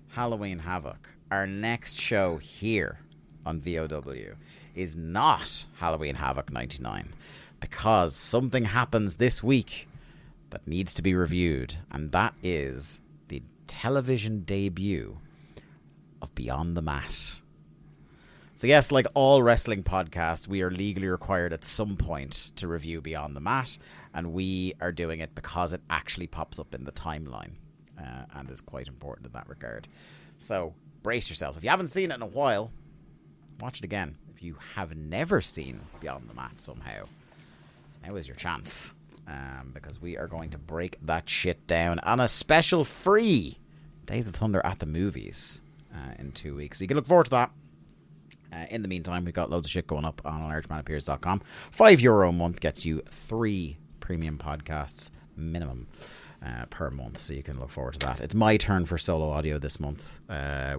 Halloween Havoc, our next show here on VOW is not Halloween Havoc 99 because something happens this week that needs to be reviewed, and that is the television debut of Beyond the Mat. So yes, like all wrestling podcasts, we are legally required at some point to review Beyond the Mat, and we are doing it because it actually pops up in the timeline and is quite important in that regard. So brace yourself. If you haven't seen it in a while, watch it again. If you have never seen Beyond the Mat somehow, now is your chance. Because we are going to break that shit down on a special free Days of Thunder at the Movies in 2 weeks. So you can look forward to that. In the meantime, we've got loads of shit going up on IrishmanAppears.com. €5 a month gets you 3 premium podcasts minimum per month, so you can look forward to that. It's my turn for solo audio this month.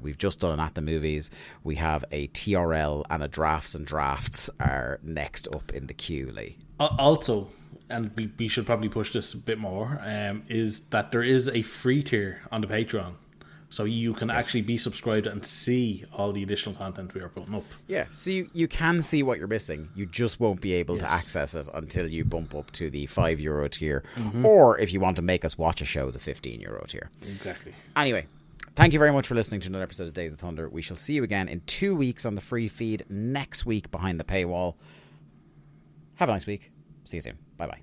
We've just done an At the Movies. We have a TRL and a Drafts and Drafts are next up in the queue, Lee. Also, and we should probably push this a bit more, is that there is a free tier on the Patreon. So you can actually be subscribed and see all the additional content we are putting up. Yeah, so you can see what you're missing. You just won't be able to access it until you bump up to the €5 tier. Mm-hmm. Or if you want to make us watch a show, the €15 tier. Exactly. Anyway, thank you very much for listening to another episode of Days of Thunder. We shall see you again in 2 weeks on the free feed. Next week behind the paywall. Have a nice week. See you soon. Bye-bye.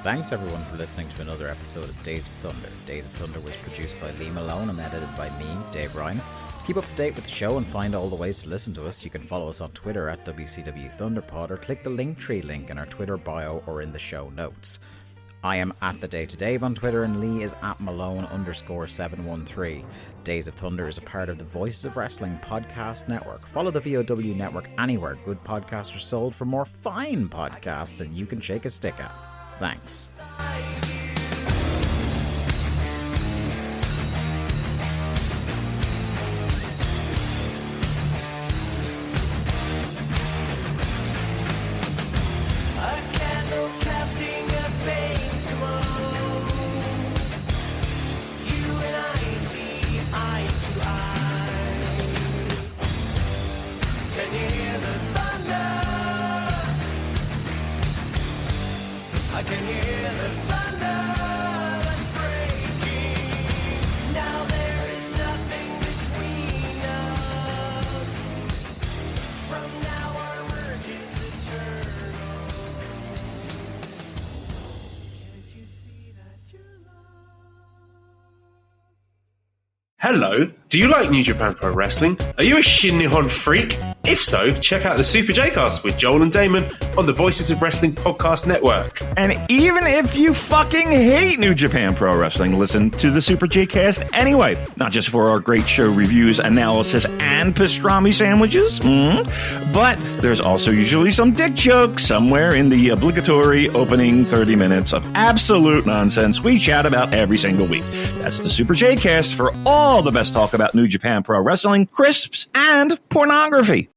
Thanks everyone for listening to another episode of Days of Thunder. Days of Thunder was produced by Lee Malone and edited by me, Dave Ryan. To keep up to date with the show and find all the ways to listen to us, you can follow us on Twitter at WCW ThunderPod or click the Linktree link in our Twitter bio or in the show notes. I am at The Day to Dave on Twitter and Lee is at Malone_713. Days of Thunder is a part of the Voices of Wrestling podcast network. Follow the VOW network anywhere good podcasts are sold for more fine podcasts that you can shake a stick at. Thanks. Hello, do you like New Japan Pro Wrestling? Are you a Shin Nihon freak? If so, check out the Super J-Cast with Joel and Damon on the Voices of Wrestling podcast network. And even if you fucking hate New Japan Pro Wrestling, listen to the Super J-Cast anyway. Not just for our great show reviews, analysis, and pastrami sandwiches, but there's also usually some dick jokes somewhere in the obligatory opening 30 minutes of absolute nonsense we chat about every single week. That's the Super J-Cast for all the best talk about New Japan Pro Wrestling, crisps, and pornography.